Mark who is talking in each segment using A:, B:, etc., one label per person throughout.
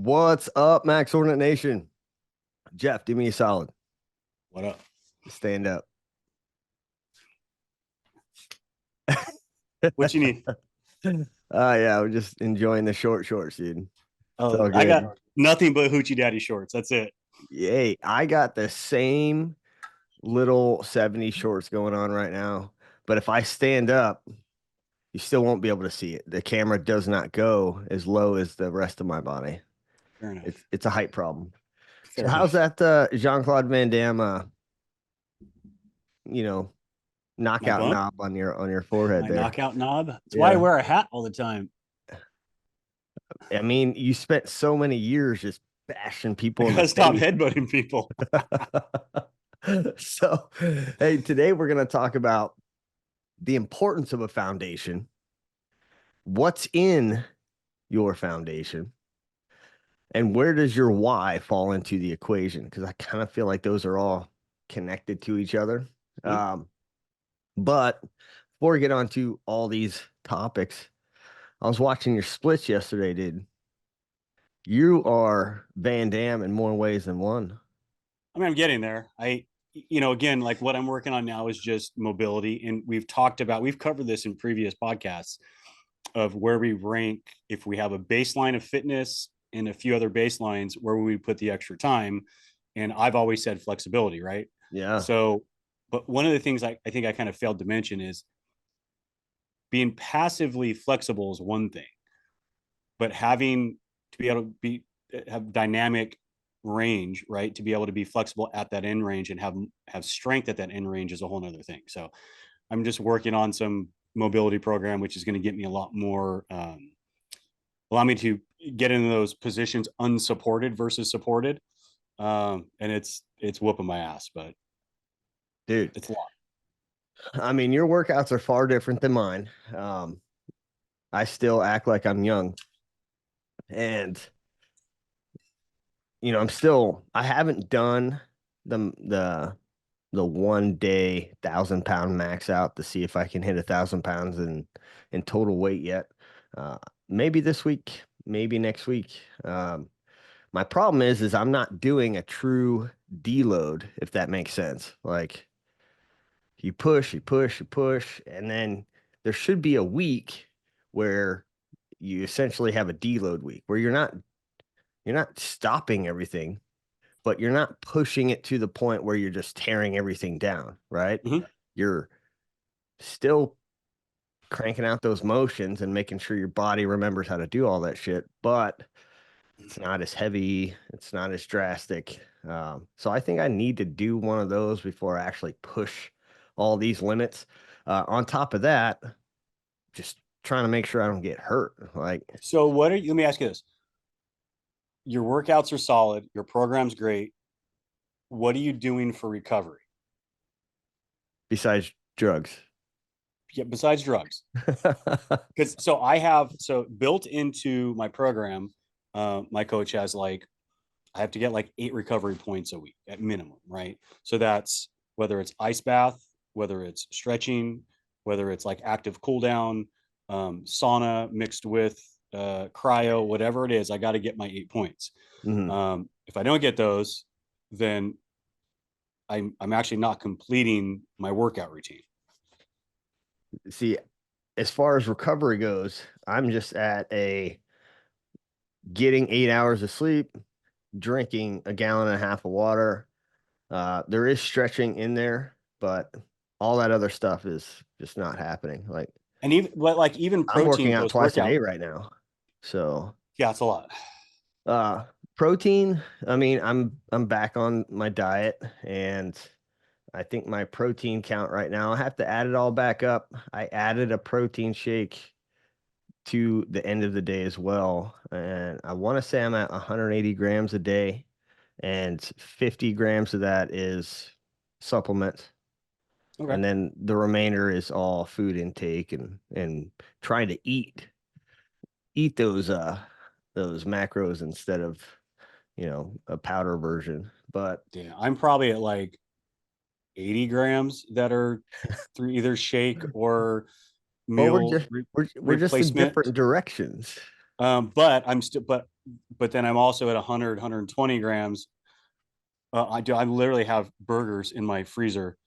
A: What's up, Max Ordinate Nation? Jeff, do me a solid.
B: What up?
A: Stand up.
B: What you need?
A: Yeah, we're just enjoying the shorts, dude.
B: Oh, I got nothing but hoochie daddy shorts. That's it.
A: Yay. I got the same little 70 shorts going on right now. But if I stand up, you still won't be able to see it. The camera does not go as low as the rest of my body.
B: Fair enough.
A: It's a height problem.
B: Fair
A: So how's
B: enough.
A: that Jean-Claude Van Damme
B: My
A: knockout
B: bump?
A: knob on your forehead
B: My
A: there?
B: knockout knob. That's why I
A: Yeah.
B: wear a hat all the time.
A: I mean, you spent so many years just bashing people
B: I
A: in the
B: gotta stop
A: face.
B: headbutting people.
A: So, hey, today we're going to talk about the importance of a foundation, what's in your foundation, and where does your why fall into the equation? Because I kind of feel like those are all connected to each other. But before we get on to all these topics, I was watching your splits yesterday, dude. You are Van Damme in more ways than one.
B: I mean, I'm getting there. Again, like what I'm working on now is just mobility. And we've covered this in previous podcasts of where we rank if we have a baseline of fitness and a few other baselines, where we put the extra time. And I've always said flexibility, right?
A: Yeah.
B: So, but one of the things I think I kind of failed to mention is being passively flexible is one thing, but having to be able to have dynamic range, right? To be able to be flexible at that end range and have strength at that end range is a whole nother thing. So I'm just working on some mobility program, which is going to get me a lot more, allow me to get into those positions unsupported versus supported. And it's whooping my ass, but
A: Dude,
B: it's a lot.
A: I mean, your workouts are far different than mine. I still act like I'm young. And I haven't done the 1 day 1,000 pound max out to see if I can hit 1,000 pounds in total weight yet. Maybe this week, maybe next week. My problem is I'm not doing a true deload, if that makes sense. Like you push, you push, you push, and then there should be a week where you essentially have a deload week where you're not stopping everything, but you're not pushing it to the point where you're just tearing everything down, right?
B: Mm-hmm.
A: You're still cranking out those motions and making sure your body remembers how to do all that shit, but it's not as heavy, it's not as drastic. So I think I need to do one of those before I actually push all these limits. On top of that, just trying to make sure I don't get hurt. Like,
B: So let me ask you this. Your workouts are solid. Your program's great. What are you doing for recovery?
A: besides drugs.
B: Yeah, besides drugs. Because so built into my program, my coach has I have to get like 8 recovery points a week at minimum, right? So that's whether it's ice bath, whether it's stretching, whether it's like active cool down, sauna mixed with cryo, whatever it is, I got to get my 8 points. If I don't get those, then I'm actually not completing my workout routine.
A: See, as far as recovery goes, I'm just at a getting 8 hours of sleep, drinking a gallon and a half of water. There is stretching in there, but all that other stuff is just not happening. Like,
B: And even
A: I'm
B: protein
A: working out
B: post
A: twice a
B: workout.
A: day right now. So,
B: Yeah, it's a lot.
A: protein, I mean, I'm back on my diet, and I think my protein count right now, I have to add it all back up. I added a protein shake to the end of the day as well. And I want to say I'm at 180 grams a day, and 50 grams of that is supplements.
B: Okay.
A: And then the remainder is all food intake and trying to eat those macros instead of, a powder version. But
B: Yeah, I'm probably at like 80 grams that are through either shake or
A: well, we're
B: meal
A: just we're just in
B: replacement.
A: different directions.
B: But I'm still, but but then I'm also at 100, 120 grams. I literally have burgers in my freezer,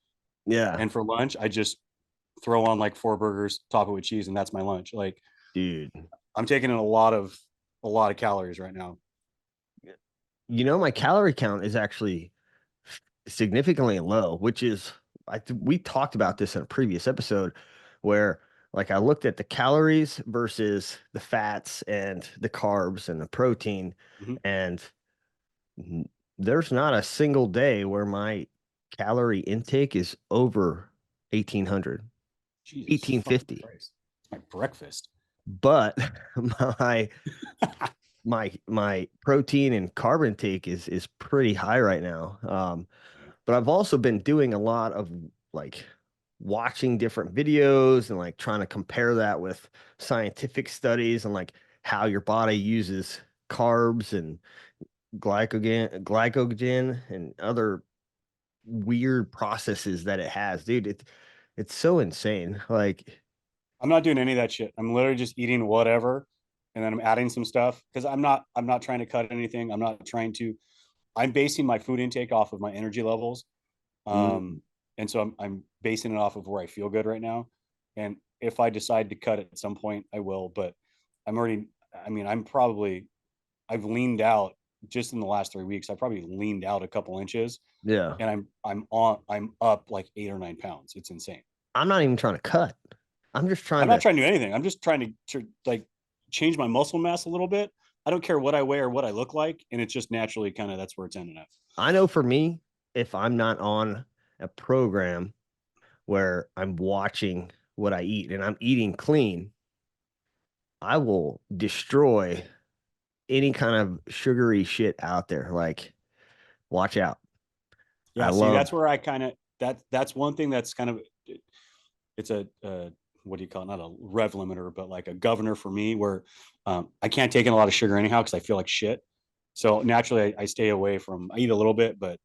A: Yeah,
B: and for lunch, I just throw on like 4 burgers, top it with cheese, and that's my lunch. Like
A: dude.
B: I'm taking in a lot of calories right now.
A: My calorie count is actually significantly low, which is we talked about this in a previous episode where like I looked at the calories versus the fats and the carbs and the protein,
B: Mhm.
A: and n- there's not a single day where my calorie intake is over 1800,
B: Jesus fucking
A: 1850.
B: Christ. It's my breakfast.
A: But my my protein and carb intake is pretty high right now.
B: Yeah.
A: But I've also been doing a lot of like watching different videos and like trying to compare that with scientific studies and like how your body uses carbs and glycogen and other weird processes that it has. Dude, it's so insane. Like,
B: I'm not doing any of that shit. I'm literally just eating whatever, and then I'm adding some stuff because I'm not trying to cut anything. I'm basing my food intake off of my energy levels.
A: mm,
B: And so I'm basing it off of where I feel good right now. And if I decide to cut it at some point, I will. But I'm already, I mean, I've leaned out just in the last 3 weeks. I probably leaned out a couple inches,
A: yeah.
B: and I'm up like 8 or 9 pounds. It's insane.
A: I'm not even trying to cut. I'm just
B: I'm
A: trying
B: not
A: to
B: trying to do anything. I'm just trying to like change my muscle mass a little bit. I don't care what I weigh or what I look like, and it's just naturally kind of that's where it's ending up.
A: I know for me, if I'm not on a program where I'm watching what I eat and I'm eating clean, I will destroy any kind of sugary shit out there. Like, watch out. I
B: Yeah, see,
A: love,
B: that's where I kind of that's one thing that's kind of it's a what do you call it? Not a rev limiter, but like a governor for me, where I can't take in a lot of sugar anyhow because I feel like shit. So naturally, I stay away from. I eat a little bit, but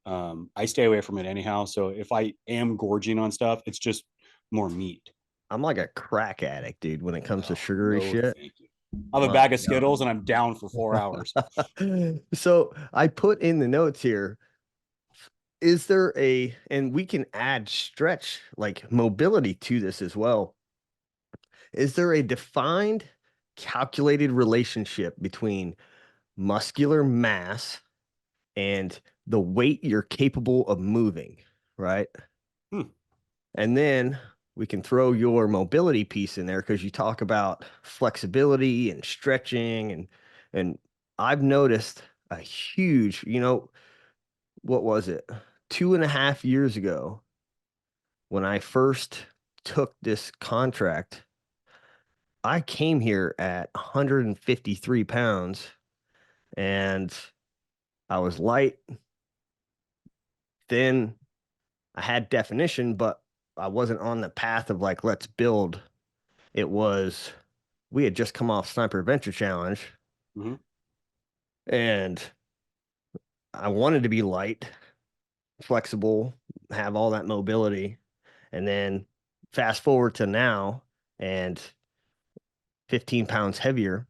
B: I stay away from it anyhow. So if I am gorging on stuff, it's just more meat.
A: I'm like a crack addict, dude, when it comes to
B: Oh,
A: sugary
B: no,
A: shit.
B: thank you. I have a
A: My
B: bag of Skittles and I'm down for 4 hours.
A: God. So I put in the notes here, is there and we can add stretch, like mobility to this as well. Is there a defined, calculated relationship between muscular mass and the weight you're capable of moving, right?
B: Hmm.
A: And then we can throw your mobility piece in there because you talk about flexibility and stretching and I've noticed a huge, what was it? 2.5 years ago when I first took this contract, I came here at 153 pounds and I was light, thin, I had definition, but I wasn't on the path of like, let's build. It was, we had just come off Sniper Adventure Challenge
B: Mm-hmm.
A: and I wanted to be light, flexible, have all that mobility. And then fast forward to now and 15 pounds heavier,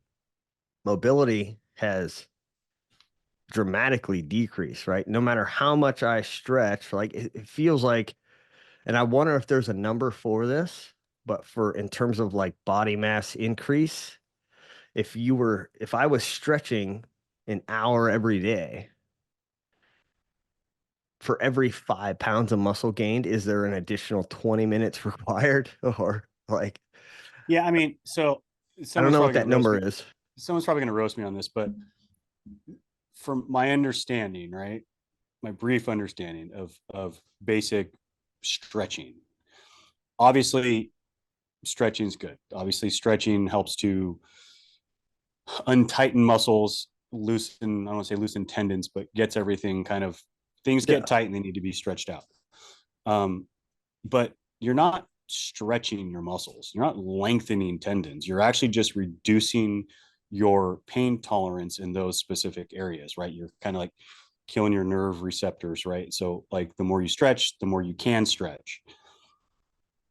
A: mobility has dramatically decreased, right? No matter how much I stretch, like it feels like, and I wonder if there's a number for this, but for in terms of like body mass increase, if I was stretching an hour every day, for every 5 pounds of muscle gained, is there an additional 20 minutes required? Or like,
B: Yeah, I mean, so
A: I don't
B: someone's
A: know what
B: probably
A: that
B: gonna roast
A: number
B: me.
A: is.
B: Someone's probably gonna roast me on this, but from my understanding, right, my brief understanding of basic stretching, obviously stretching is good. Obviously, stretching helps to untighten muscles, loosen. I don't want to say loosen tendons, but gets everything kind of things get
A: Yeah.
B: tight and they need to be stretched out. Um, but you're not stretching your muscles. You're not lengthening tendons. You're actually just reducing your pain tolerance in those specific areas, right? You're kind of like killing your nerve receptors, right? So like the more you stretch, the more you can stretch,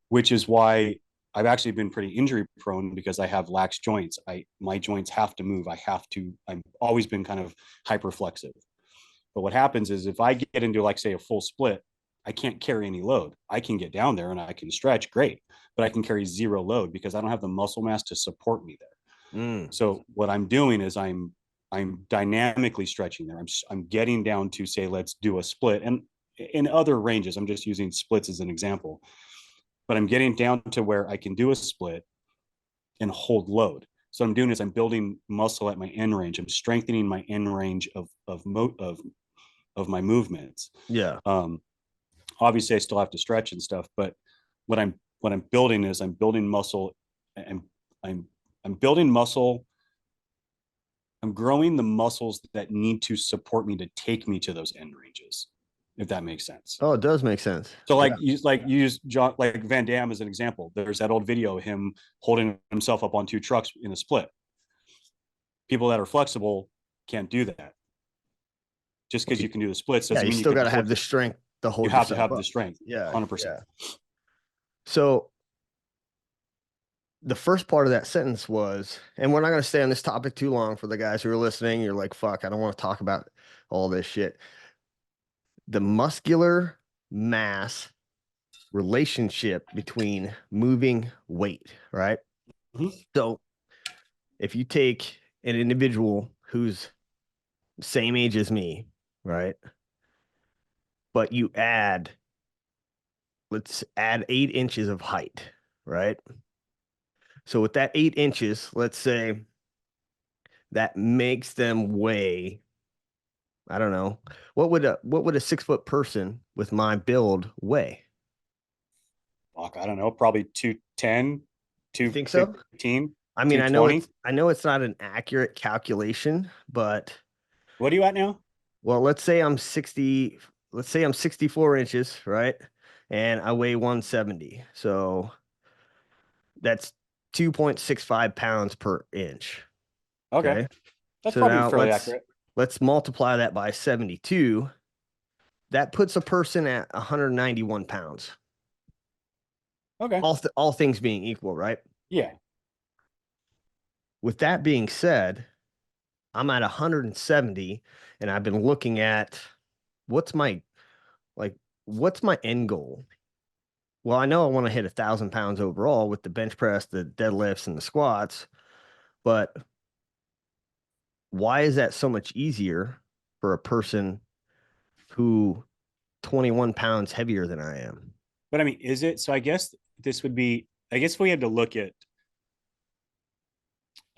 B: which is why. I've actually been pretty injury prone because I have lax joints. My joints have to move. I've always been kind of hyperflexive. But what happens is if I get into, like, say, a full split, I can't carry any load. I can get down there and I can stretch, great, but I can carry zero load because I don't have the muscle mass to support me there.
A: Mm.
B: So what I'm doing is I'm dynamically stretching there. I'm getting down to, say, let's do a split, and in other ranges, I'm just using splits as an example, but I'm getting down to where I can do a split and hold load. So what I'm doing is I'm building muscle at my end range. I'm strengthening my end range of my movements.
A: Yeah.
B: Obviously, I still have to stretch and stuff, but what I'm building is I'm building muscle, and I'm building muscle. I'm growing the muscles that need to support me to take me to those end ranges, if that makes sense.
A: Oh, it does make sense.
B: So
A: Yeah.
B: you use John, like Van Damme as an example. There's that old video of him holding himself up on two trucks in a split. People that are flexible can't do that. Just because you can do the splits
A: Yeah,
B: doesn't
A: you
B: mean you
A: still
B: can
A: got to have
B: hold.
A: the strength to
B: You
A: hold
B: have to
A: yourself
B: have the
A: up.
B: strength,
A: Yeah.
B: 100%.
A: Yeah. So the first part of that sentence was, and we're not going to stay on this topic too long for the guys who are listening. You're like, fuck, I don't want to talk about all this shit. The muscular mass relationship between moving weight, right?
B: Mhm.
A: So if you take an individual who's same age as me, right? But you add, let's add 8 inches of height, right? So with that 8 inches, let's say that makes them weigh, I don't know, what would a 6 foot person with my build weigh?
B: Fuck, I don't know, probably 210,
A: You think so?
B: 215,
A: I mean,
B: 220.
A: I know it's not an accurate calculation, but
B: What are you at now?
A: well, let's say I'm 64 inches, right? And I weigh 170. So that's 2.65 pounds per inch.
B: Okay,
A: Okay.
B: that's
A: So
B: probably
A: now
B: fairly accurate.
A: let's multiply that by 72. That puts a person at 191 pounds.
B: Okay.
A: All things being equal, right?
B: Yeah.
A: With that being said, I'm at 170 and I've been looking at what's my like what's my end goal? Well, I know I want to hit 1,000 pounds overall with the bench press, the deadlifts, and the squats, but why is that so much easier for a person who 21 pounds heavier than I am?
B: But I mean, is it? So I guess this would be, I guess we had to look at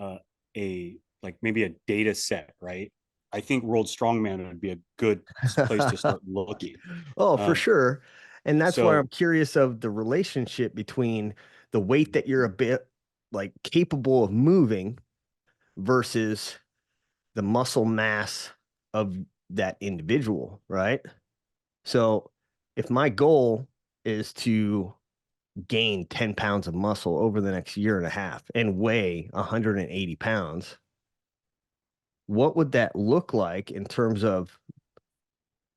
B: uh, a, like, maybe a data set, right? I think World Strongman would be a good place to start looking.
A: Oh, for
B: Um,
A: sure. And that's why I'm
B: so,
A: curious of the relationship between the weight that you're a bit like capable of moving versus the muscle mass of that individual, right? So if my goal is to gain 10 pounds of muscle over the next year and a half and weigh 180 pounds, what would that look like in terms of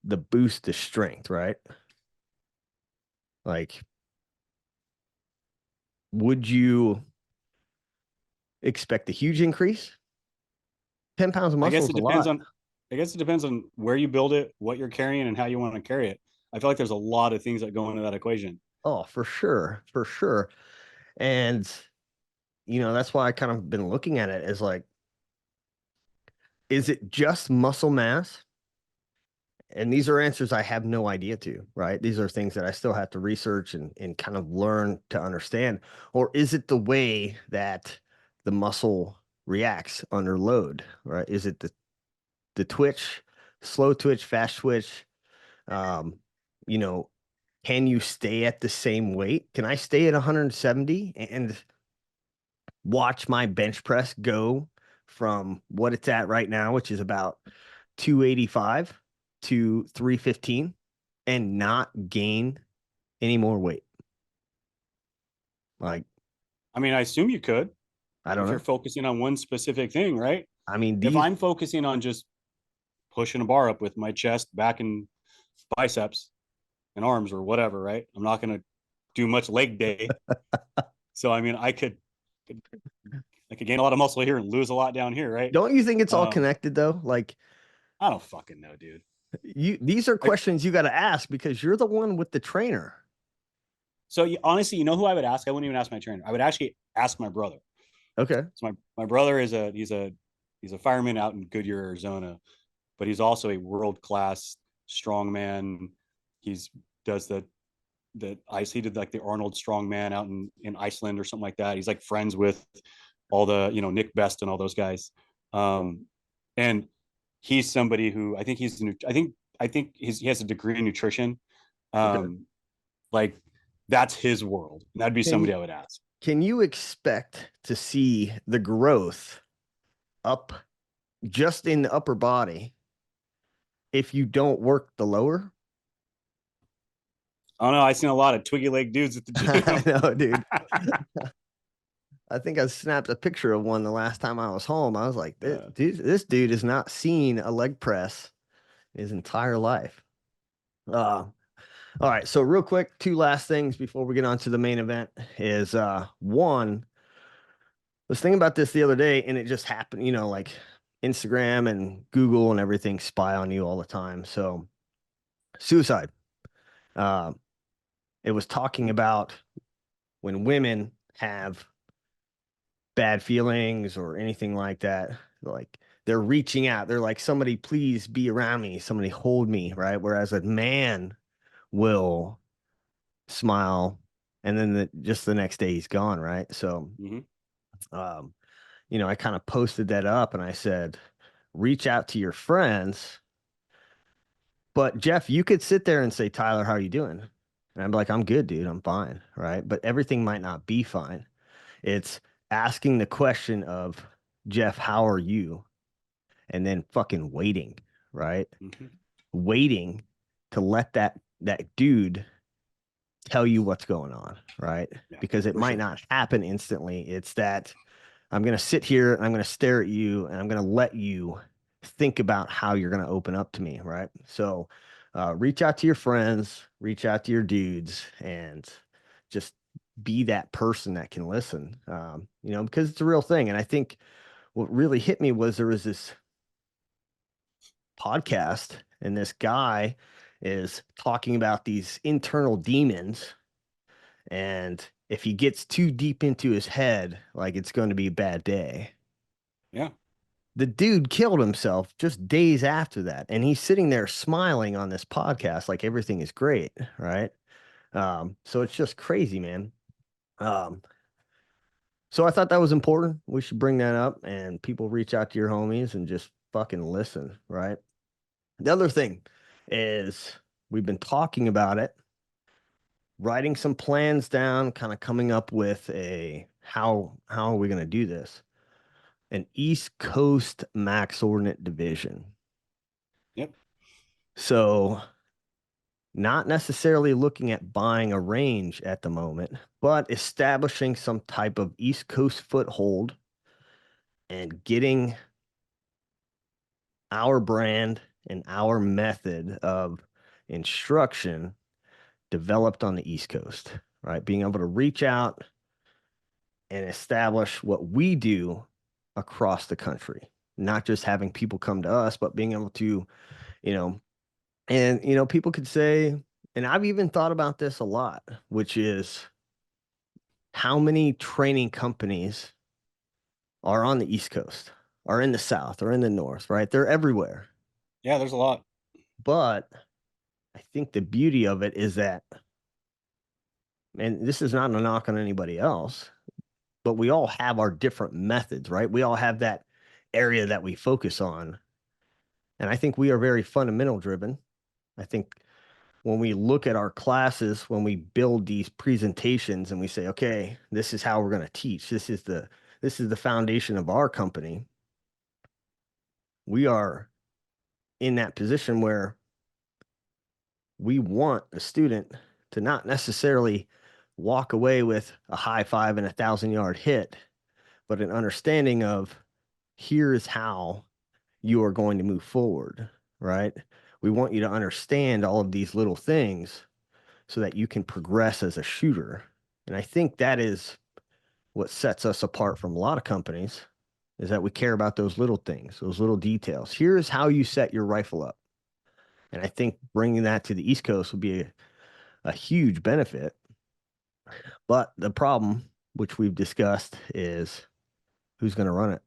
A: the boost to strength, right? Like, would you expect a huge increase? 10 pounds of
B: I
A: muscle
B: guess
A: is
B: it
A: a
B: depends
A: lot.
B: on, I guess it depends on where you build it, what you're carrying, and how you want to carry it. I feel like there's a lot of things that go into that equation.
A: Oh, for sure. For sure. And, that's why I kind of been looking at it as like, is it just muscle mass? And these are answers I have no idea to, right? These are things that I still have to research and kind of learn to understand. Or is it the way that the muscle reacts under load, right? Is it the twitch, slow twitch, fast twitch? Um, you know, can you stay at the same weight? Can I stay at 170 and watch my bench press go from what it's at right now, which is about 285 to 315 and not gain any more weight? Like,
B: I mean, I assume you could
A: I don't
B: if you're
A: know.
B: focusing on one specific thing, right?
A: I mean,
B: If
A: these,
B: I'm focusing on just pushing a bar up with my chest, back, and biceps and arms or whatever, right? I'm not going to do much leg day. So I mean, I could gain a lot of muscle here and lose a lot down here, right?
A: Don't you think it's all
B: Um,
A: connected though? Like
B: I don't fucking know, dude.
A: these are
B: Like,
A: questions you got to ask because you're the one with the trainer.
B: so honestly, you know who I would ask? I wouldn't even ask my trainer. I would actually ask my brother.
A: Okay.
B: So my brother is he's a fireman out in Goodyear, Arizona, but he's also a world class strongman. He's does the ice. He did like the Arnold strongman out in Iceland or something like that. He's like friends with all the Nick Best and all those guys. And he's somebody who I think he has a degree in nutrition.
A: Okay.
B: Um, like that's his world. And that'd be
A: Can you
B: somebody I would ask.
A: can you expect to see the growth up just in the upper body if you don't work the lower?
B: I don't know. I've seen a lot of twiggy leg dudes at the
A: I
B: gym.
A: know, dude. I think I snapped a picture of one the last time I was home. I was like,
B: Yeah.
A: this dude has not seen a leg press his entire life. All right, so real quick, two last things before we get on to the main event is one, I was thinking about this the other day and it just happened, like Instagram and Google and everything spy on you all the time. So suicide. Uh, it was talking about when women have bad feelings or anything like that, like they're reaching out. They're like, somebody please be around me, somebody hold me, right? Whereas a man will smile and then just the next day he's gone, right? So
B: Mm-hmm.
A: um, I kind of posted that up and I said, reach out to your friends. But Jeff, you could sit there and say, Tyler, how are you doing? And I'm like, I'm good, dude. I'm fine. Right. But everything might not be fine. It's asking the question of, Jeff, how are you? And then fucking waiting, right?
B: Mm-hmm.
A: Waiting to let that dude tell you what's going on, right?
B: Yeah,
A: Because it
B: for
A: might
B: sure.
A: not happen instantly. It's that I'm going to sit here and I'm going to stare at you and I'm going to let you think about how you're going to open up to me, right? So reach out to your friends, reach out to your dudes, and just be that person that can listen, because it's a real thing. And I think what really hit me was there was this podcast and this guy is talking about these internal demons and if he gets too deep into his head, like it's going to be a bad day.
B: Yeah.
A: The dude killed himself just days after that. And he's sitting there smiling on this podcast like everything is great, right? So it's just crazy, man. Um, so I thought that was important. We should bring that up and people reach out to your homies and just fucking listen, right? The other thing is we've been talking about it, writing some plans down, kind of coming up with a how are we going to do this? An East Coast Max Ordinate division.
B: Yep.
A: So not necessarily looking at buying a range at the moment, but establishing some type of East Coast foothold and getting our brand and our method of instruction developed on the East Coast, right? Being able to reach out and establish what we do across the country, not just having people come to us, but being able to, you know, people could say, and I've even thought about this a lot, which is how many training companies are on the East Coast, are in the South, or in the North, right? They're everywhere.
B: Yeah, there's a lot.
A: But I think the beauty of it is that, and this is not a knock on anybody else, but we all have our different methods, right? We all have that area that we focus on. And I think we are very fundamental driven. I think when we look at our classes, when we build these presentations and we say, okay, this is how we're going to teach. This is the foundation of our company. We are in that position where we want a student to not necessarily walk away with a high five and 1,000-yard hit, but an understanding of here's how you are going to move forward, right? We want you to understand all of these little things so that you can progress as a shooter. And I think that is what sets us apart from a lot of companies is that we care about those little things, those little details. Here's how you set your rifle up. And I think bringing that to the East Coast would be a huge benefit. But the problem, which we've discussed, is who's going to run it?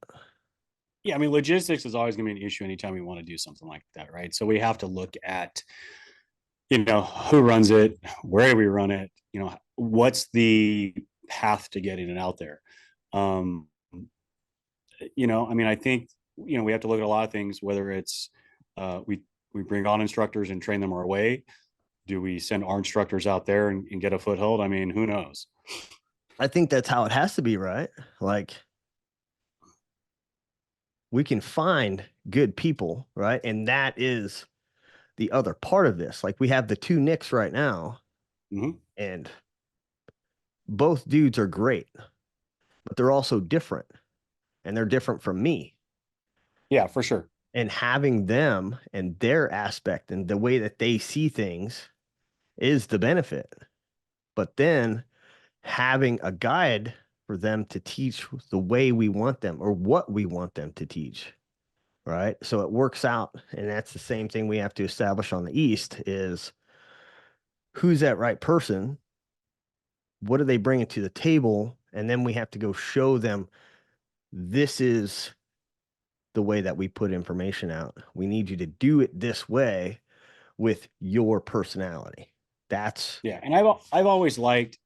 B: Yeah, I mean, logistics is always going to be an issue anytime we want to do something like that, right? So we have to look at, who runs it, where do we run it, what's the path to getting it out there. Um, I mean, I think, we have to look at a lot of things, whether it's we bring on instructors and train them our way. Do we send our instructors out there and get a foothold? I mean, who knows?
A: I think that's how it has to be, right? Like we can find good people, right? And that is the other part of this. Like we have the two Nicks right now,
B: Mm-hmm.
A: and both dudes are great, but they're also different, and they're different from me.
B: Yeah, for sure.
A: And having them and their aspect and the way that they see things is the benefit. But then having a guide for them to teach the way we want them or what we want them to teach, right? So it works out. And that's the same thing we have to establish on the East is who's that right person? What are they bringing to the table? And then we have to go show them this is the way that we put information out. We need you to do it this way with your personality. That's
B: Yeah, and I've always liked,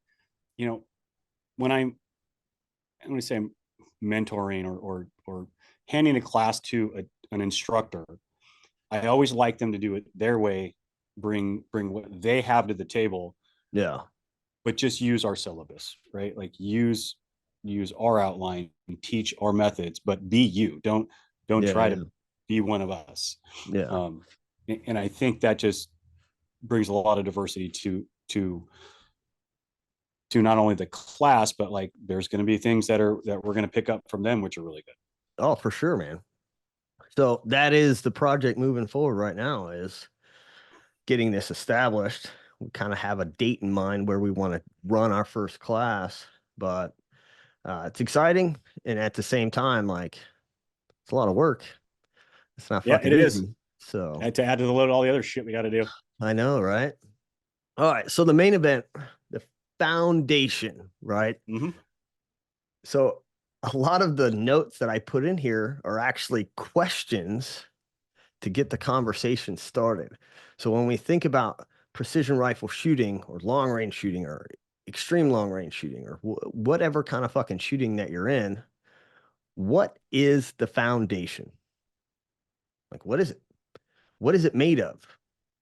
B: when I'm going to say mentoring or handing a class to an instructor, I always like them to do it their way, bring what they have to the table,
A: yeah,
B: but just use our syllabus, right? Like use our outline and teach our methods, but be you. Don't
A: yeah,
B: try
A: yeah,
B: to be one of us.
A: yeah.
B: Um, and I think that just brings a lot of diversity to not only the class, but like there's going to be things that we're going to pick up from them, which are really good.
A: Oh, for sure, man. So that is the project moving forward right now is getting this established. We kind of have a date in mind where we want to run our first class, but it's exciting. And at the same time, like it's a lot of work. It's not
B: Yeah,
A: fucking
B: it is.
A: easy. So
B: To add to the load, all the other shit we got to do.
A: I know, right? All right. So the main event, the foundation, right?
B: Mm-hmm.
A: So a lot of the notes that I put in here are actually questions to get the conversation started. So when we think about precision rifle shooting or long range shooting or extreme long range shooting or whatever kind of fucking shooting that you're in, what is the foundation? Like, what is it? What is it made of?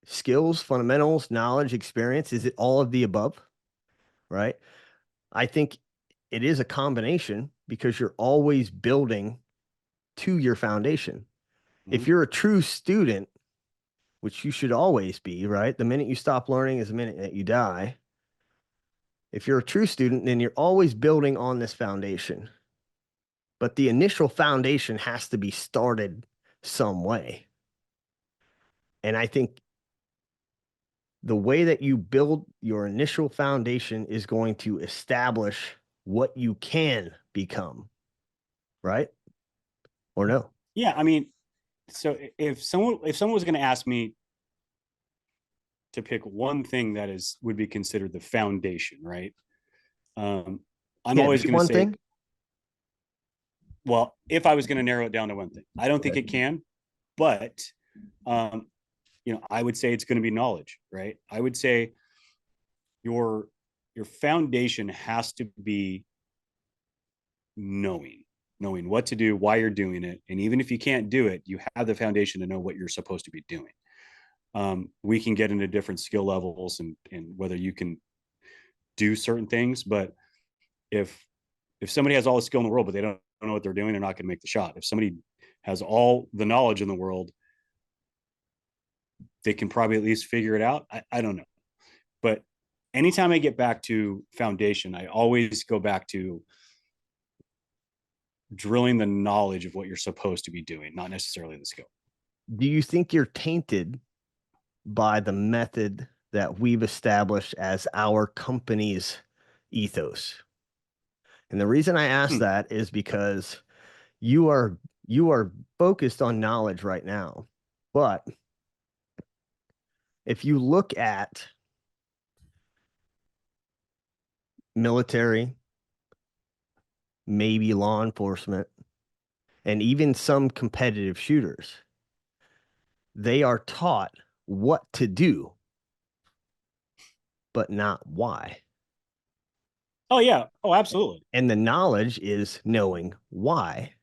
A: Skills, fundamentals, knowledge, experience? Is it all of the above? Right. I think it is a combination because you're always building to your foundation.
B: Mm-hmm.
A: If you're a true student, which you should always be, right? The minute you stop learning is the minute that you die. If you're a true student, then you're always building on this foundation. But the initial foundation has to be started some way. And I think the way that you build your initial foundation is going to establish what you can become, right? Or no?
B: Yeah, I mean, so if someone was going to ask me to pick one thing that is would be considered the foundation, right? Um, I'm
A: Can it
B: always
A: be
B: going to
A: one
B: say,
A: thing?
B: well, if I was going to narrow it down to one thing, I don't think
A: Right.
B: it can, but um, I would say it's going to be knowledge, right? I would say your your foundation has to be knowing what to do, why you're doing it, and even if you can't do it, you have the foundation to know what you're supposed to be doing. We can get into different skill levels and whether you can do certain things, but if somebody has all the skill in the world but they don't know what they're doing, they're not going to make the shot. If somebody has all the knowledge in the world, they can probably at least figure it out. I don't know, but anytime I get back to foundation, I always go back to drilling the knowledge of what you're supposed to be doing, not necessarily the skill.
A: Do you think you're tainted by the method that we've established as our company's ethos? And the reason I ask
B: Hmm.
A: that is because you are you are focused on knowledge right now. But if you look at military, maybe law enforcement, and even some competitive shooters, they are taught what to do, but not why.
B: Oh yeah. Oh, absolutely.
A: And the knowledge is knowing why.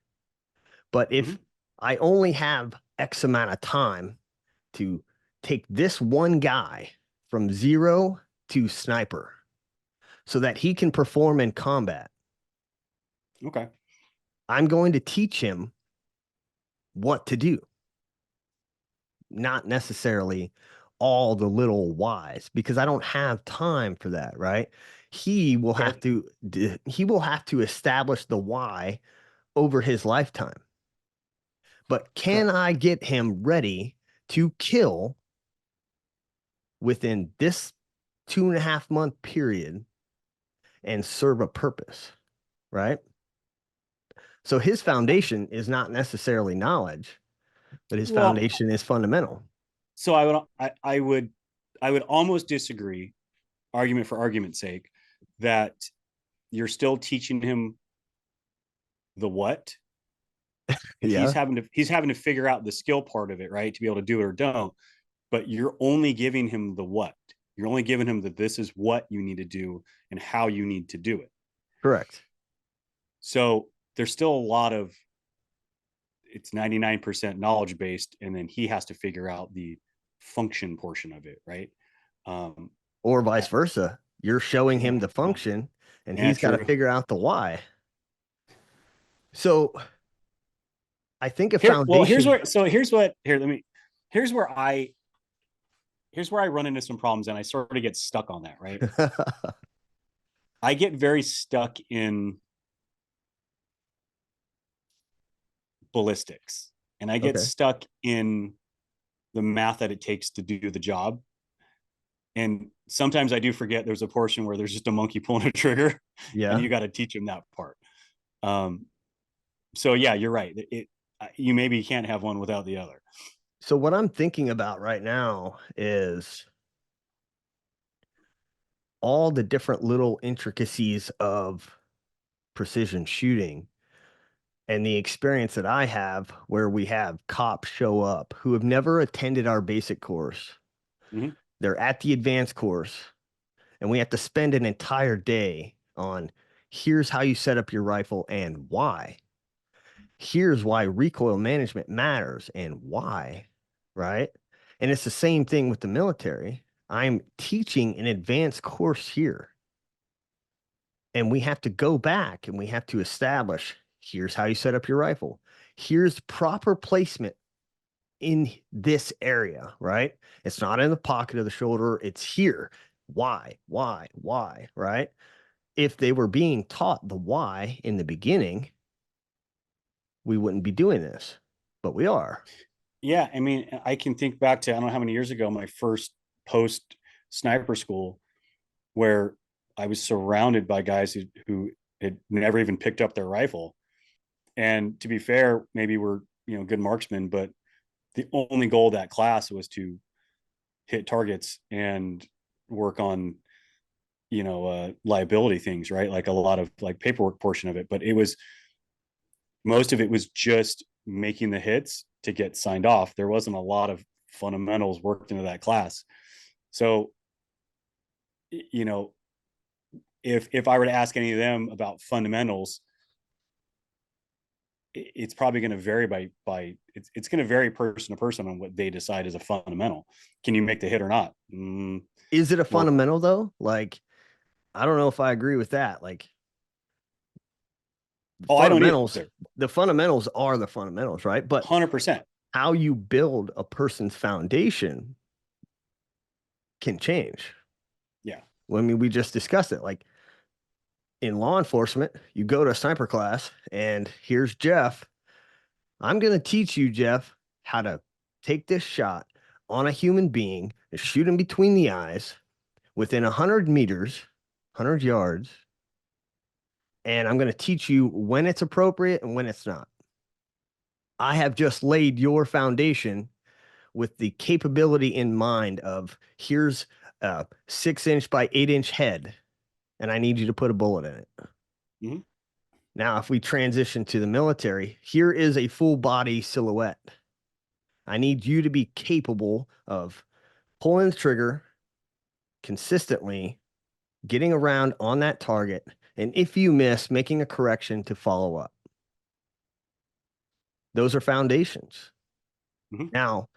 A: But if
B: Hmm.
A: I only have X amount of time to take this one guy from zero to sniper so that he can perform in combat,
B: Okay.
A: I'm going to teach him what to do, not necessarily all the little whys, because I don't have time for that, right? He will have
B: Okay.
A: to he will have to establish the why over his lifetime. But
B: Okay.
A: can I get him ready to kill within this 2.5 month period and serve a purpose, right? So his foundation is not necessarily knowledge, but his
B: Well,
A: foundation is fundamental.
B: so I would almost disagree, argument for argument's sake, that you're still teaching him the what, and
A: Yeah,
B: he's having to figure out the skill part of it, right, to be able to do it or don't. But you're only giving him the what. You're only giving him that this is what you need to do and how you need to do it.
A: correct.
B: So there's still a lot of, it's 99% knowledge based, and then he has to figure out the function portion of it, right? Um,
A: Or vice versa. You're showing him the
B: well,
A: function and
B: yeah,
A: he's got to
B: true.
A: figure out the why. So I think a
B: Here, well,
A: foundation.
B: here's where I here's where I run into some problems and I sort of get stuck on that, right? I get very stuck in ballistics and I get
A: Okay.
B: stuck in the math that it takes to do the job. And sometimes I do forget there's a portion where there's just a monkey pulling a trigger and
A: Yeah.
B: you got to teach him that part. Um, so yeah, you're right. You maybe can't have one without the other.
A: So what I'm thinking about right now is all the different little intricacies of precision shooting and the experience that I have where we have cops show up who have never attended our basic course.
B: Mm-hmm.
A: They're at the advanced course, and we have to spend an entire day on here's how you set up your rifle and why. Here's why recoil management matters and why, right? And it's the same thing with the military. I'm teaching an advanced course here, and we have to go back and we have to establish here's how you set up your rifle. Here's proper placement in this area, right? It's not in the pocket of the shoulder, it's here. Why, right? If they were being taught the why in the beginning, we wouldn't be doing this, but we are.
B: Yeah, I mean, I can think back to I don't know how many years ago my first post sniper school where I was surrounded by guys who had never even picked up their rifle. And to be fair, maybe we're good marksmen, but the only goal of that class was to hit targets and work on liability things, right? Like a lot of like paperwork portion of it, but it was most of it was just making the hits to get signed off. There wasn't a lot of fundamentals worked into that class. So, you know, if I were to ask any of them about fundamentals, it's probably going to vary by it's going to vary person to person on what they decide is a fundamental. Can you make the hit or not?
A: Is it a
B: Well,
A: fundamental though? Like, I don't know if I agree with that. Like,
B: oh, I don't
A: fundamentals,
B: either.
A: the fundamentals are the fundamentals, right? But
B: 100%.
A: how you build a person's foundation can change.
B: Yeah.
A: Well, I mean, we just discussed it. Like in law enforcement, you go to a sniper class, and here's Jeff. I'm going to teach you, Jeff, how to take this shot on a human being and shoot him between the eyes within 100 meters, 100 yards, and I'm going to teach you when it's appropriate and when it's not. I have just laid your foundation with the capability in mind of here's a 6 inch by 8 inch head, and I need you to put a bullet in it.
B: Mhm.
A: Now, if we transition to the military, here is a full body silhouette. I need you to be capable of pulling the trigger consistently, getting around on that target, and if you miss, making a correction to follow up. Those are foundations.
B: Mhm.
A: Now,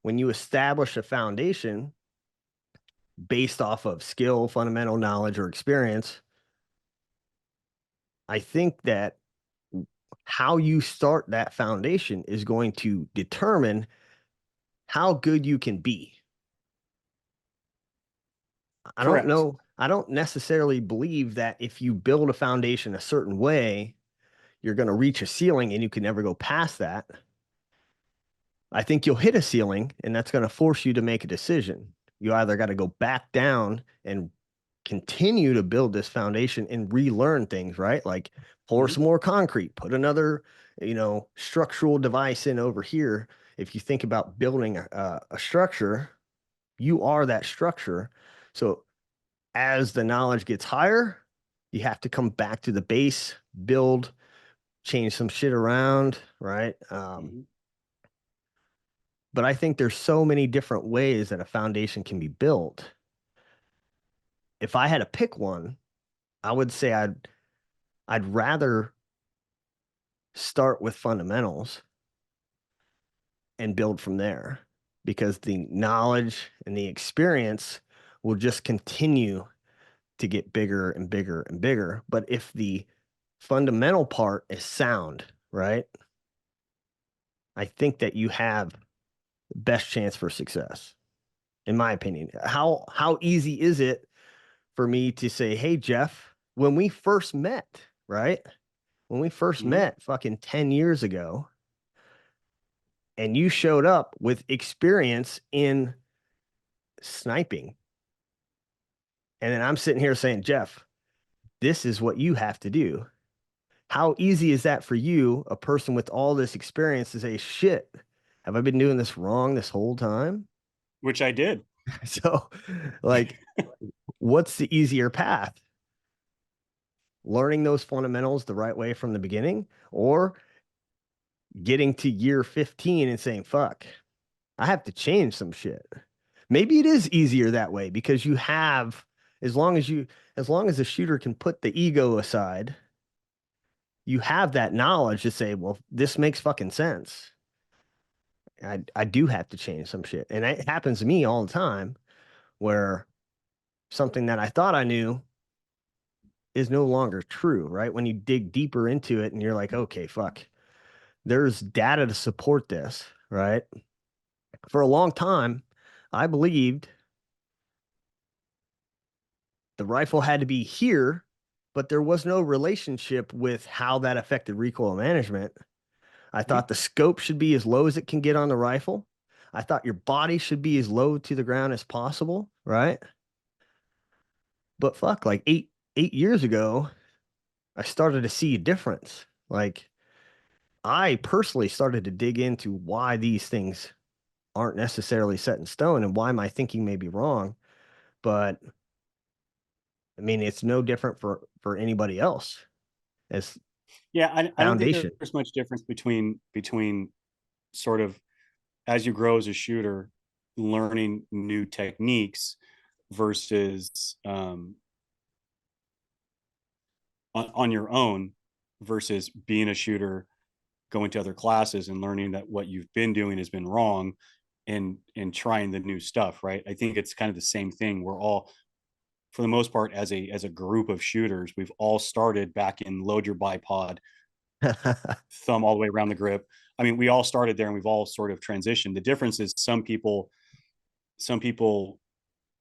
A: when you establish a foundation based off of skill, fundamental knowledge, or experience, I think that how you start that foundation is going to determine how good you can be. I don't
B: Correct.
A: know. I don't necessarily believe that if you build a foundation a certain way, you're going to reach a ceiling and you can never go past that. I think you'll hit a ceiling and that's going to force you to make a decision. You either got to go back down and continue to build this foundation and relearn things, right? Like pour
B: Mhm.
A: some more concrete, put another, structural device in over here. If you think about building a structure, you are that structure. So as the knowledge gets higher, you have to come back to the base, build, change some shit around, right?
B: Mhm.
A: But I think there's so many different ways that a foundation can be built. If I had to pick one, I would say I'd rather start with fundamentals and build from there because the knowledge and the experience will just continue to get bigger and bigger and bigger. But if the fundamental part is sound, right? I think that you have the best chance for success, in my opinion. How easy is it for me to say, "Hey Jeff, when we first met, right? When we first
B: Mhm.
A: met fucking 10 years ago, and you showed up with experience in sniping." And then I'm sitting here saying, "Jeff, this is what you have to do." How easy is that for you, a person with all this experience, to say, "Shit, have I been doing this wrong this whole time?"
B: Which I did.
A: So, like, what's the easier path? Learning those fundamentals the right way from the beginning, or getting to year 15 and saying, "Fuck, I have to change some shit." Maybe it is easier that way because you have, as long as as long as the shooter can put the ego aside, you have that knowledge to say, "Well, this makes fucking sense. I do have to change some shit." And it happens to me all the time where something that I thought I knew is no longer true, right? When you dig deeper into it and you're like, "Okay, fuck, there's data to support this," right? For a long time, I believed the rifle had to be here, but there was no relationship with how that affected recoil management. I
B: Mhm.
A: thought the scope should be as low as it can get on the rifle. I thought your body should be as low to the ground as possible, right? But fuck, like eight years ago, I started to see a difference. Like I personally started to dig into why these things aren't necessarily set in stone and why my thinking may be wrong. But I mean, it's no different for anybody else as
B: Yeah, I don't think
A: foundation.
B: there's much difference between sort of as you grow as a shooter, learning new techniques versus on your own versus being a shooter, going to other classes and learning that what you've been doing has been wrong and trying the new stuff, right? I think it's kind of the same thing. We're all, for the most part, as a group of shooters, we've all started back in load your bipod, thumb all the way around the grip. I mean, we all started there and we've all sort of transitioned. The difference is some people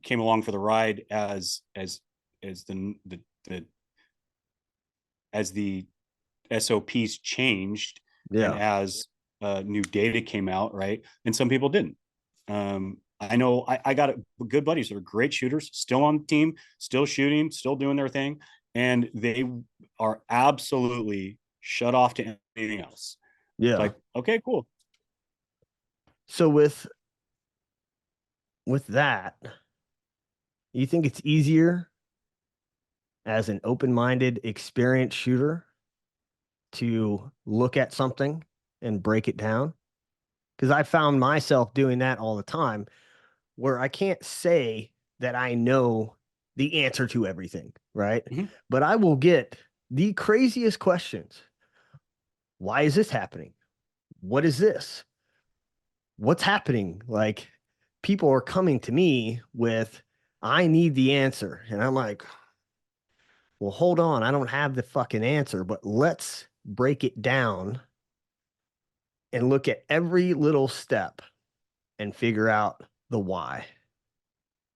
B: came along for the ride as the as the SOPs changed and
A: Yeah.
B: as new data came out, right? And some people didn't. I know I got good buddies that are great shooters, still on the team, still shooting, still doing their thing, and they are absolutely shut off to anything else. It's
A: Yeah.
B: like, okay, cool.
A: So with that, you think it's easier as an open-minded, experienced shooter to look at something and break it down? Because I found myself doing that all the time where I can't say that I know the answer to everything, right?
B: Mhm.
A: But I will get the craziest questions. Why is this happening? What is this? What's happening? Like people are coming to me with, I need the answer. And I'm like, well, hold on. I don't have the fucking answer, but let's break it down and look at every little step and figure out the why.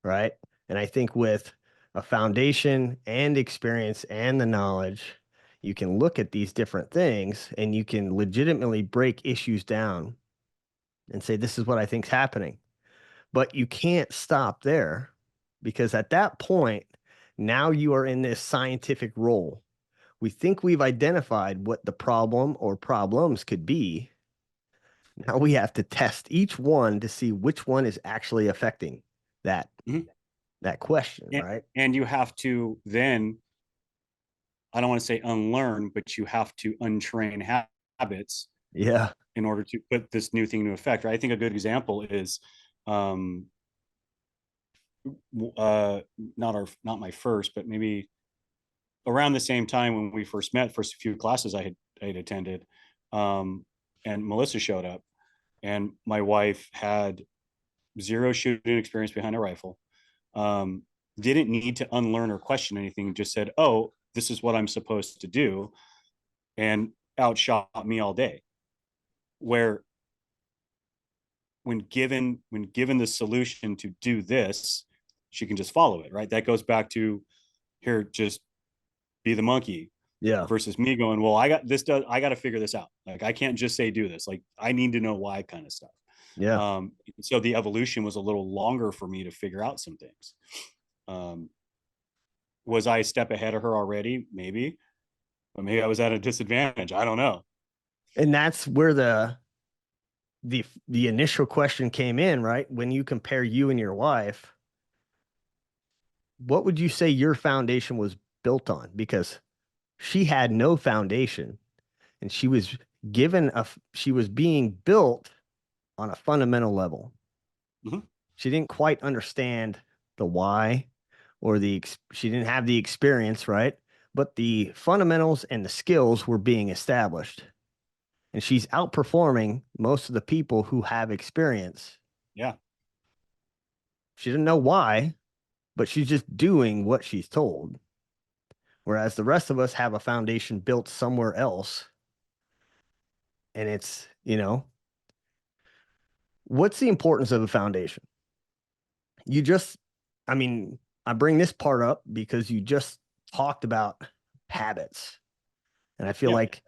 A: Right. And I think with a foundation and experience and the knowledge, you can look at these different things and you can legitimately break issues down and say, this is what I think's happening. But you can't stop there because at that point, now you are in this scientific role. We think we've identified what the problem or problems could be. Now we have to test each one to see which one is actually affecting that
B: Mhm.
A: that question,
B: And,
A: right?
B: and you have to then, I don't want to say unlearn, but you have to untrain habits
A: Yeah.
B: in order to put this new thing into effect. Right? I think a good example is um, uh, not my first, but maybe around the same time when we first met, first few classes I had attended, um, and Melissa showed up, and my wife had zero shooting experience behind a rifle. Um, didn't need to unlearn or question anything. Just said, "Oh, this is what I'm supposed to do," and outshot me all day. Where when given the solution to do this, she can just follow it. Right. That goes back to here, just be the monkey
A: Yeah.
B: versus me going, well, I got to figure this out. Like, I can't just say do this. Like, I need to know why kind of stuff.
A: Yeah.
B: So the evolution was a little longer for me to figure out some things. Um, was I a step ahead of her already? Maybe, but maybe I was at a disadvantage. I don't know.
A: And that's where the initial question came in, right? When you compare you and your wife, what would you say your foundation was built on? Because she had no foundation and she was being built on a fundamental level.
B: Mm-hmm.
A: She didn't quite understand the why or she didn't have the experience, right? But the fundamentals and the skills were being established. And she's outperforming most of the people who have experience.
B: Yeah.
A: She didn't know why, but she's just doing what she's told. Whereas the rest of us have a foundation built somewhere else. And it's, what's the importance of a foundation? You just, I mean, I bring this part up because you just talked about habits. And I feel
B: Yeah.
A: like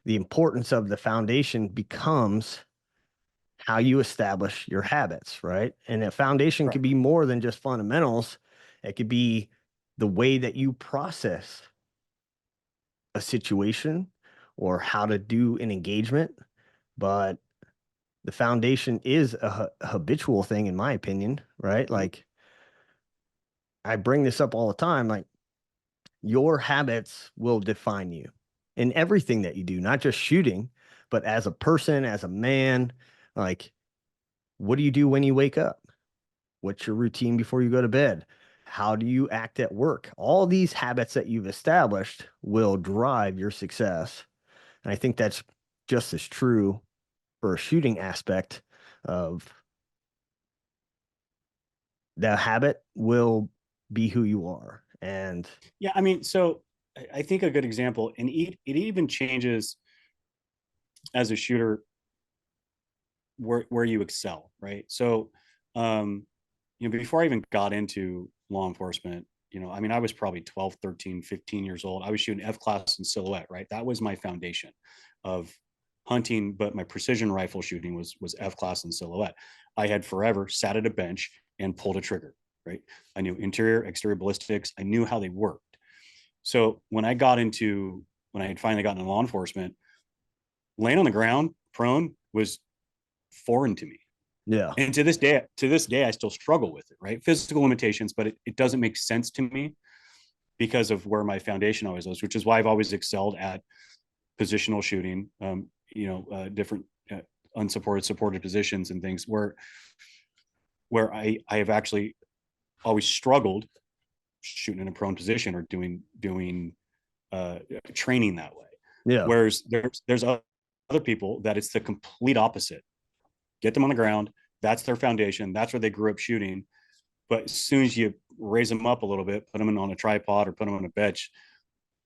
A: the importance of the foundation becomes how you establish your habits, right? And a foundation
B: Right.
A: could be more than just fundamentals. It could be the way that you process a situation or how to do an engagement. But the foundation is a habitual thing, in my opinion, right?
B: Mm-hmm.
A: Like I bring this up all the time. Like your habits will define you in everything that you do, not just shooting, but as a person, as a man. Like, what do you do when you wake up? What's your routine before you go to bed? How do you act at work? All these habits that you've established will drive your success. And I think that's just as true for a shooting aspect of the habit will be who you are. And
B: Yeah. I mean, so I think a good example, and it even changes as a shooter where you excel, right? So, um, before I even got into law enforcement, I mean, I was probably 12, 13, 15 years old. I was shooting F class and silhouette, right? That was my foundation of hunting, but my precision rifle shooting was F class and silhouette. I had forever sat at a bench and pulled a trigger, right? I knew interior, exterior ballistics. I knew how they worked. So when I had finally gotten into law enforcement, laying on the ground prone was foreign to me.
A: Yeah.
B: And to this day, I still struggle with it, right? Physical limitations, but it doesn't make sense to me because of where my foundation always was, which is why I've always excelled at positional shooting, different unsupported, supported positions and things where I have actually always struggled shooting in a prone position or doing training that way.
A: Yeah.
B: Whereas there's other people that it's the complete opposite. Get them on the ground. That's their foundation. That's where they grew up shooting. But as soon as you raise them up a little bit, put them on a tripod or put them on a bench,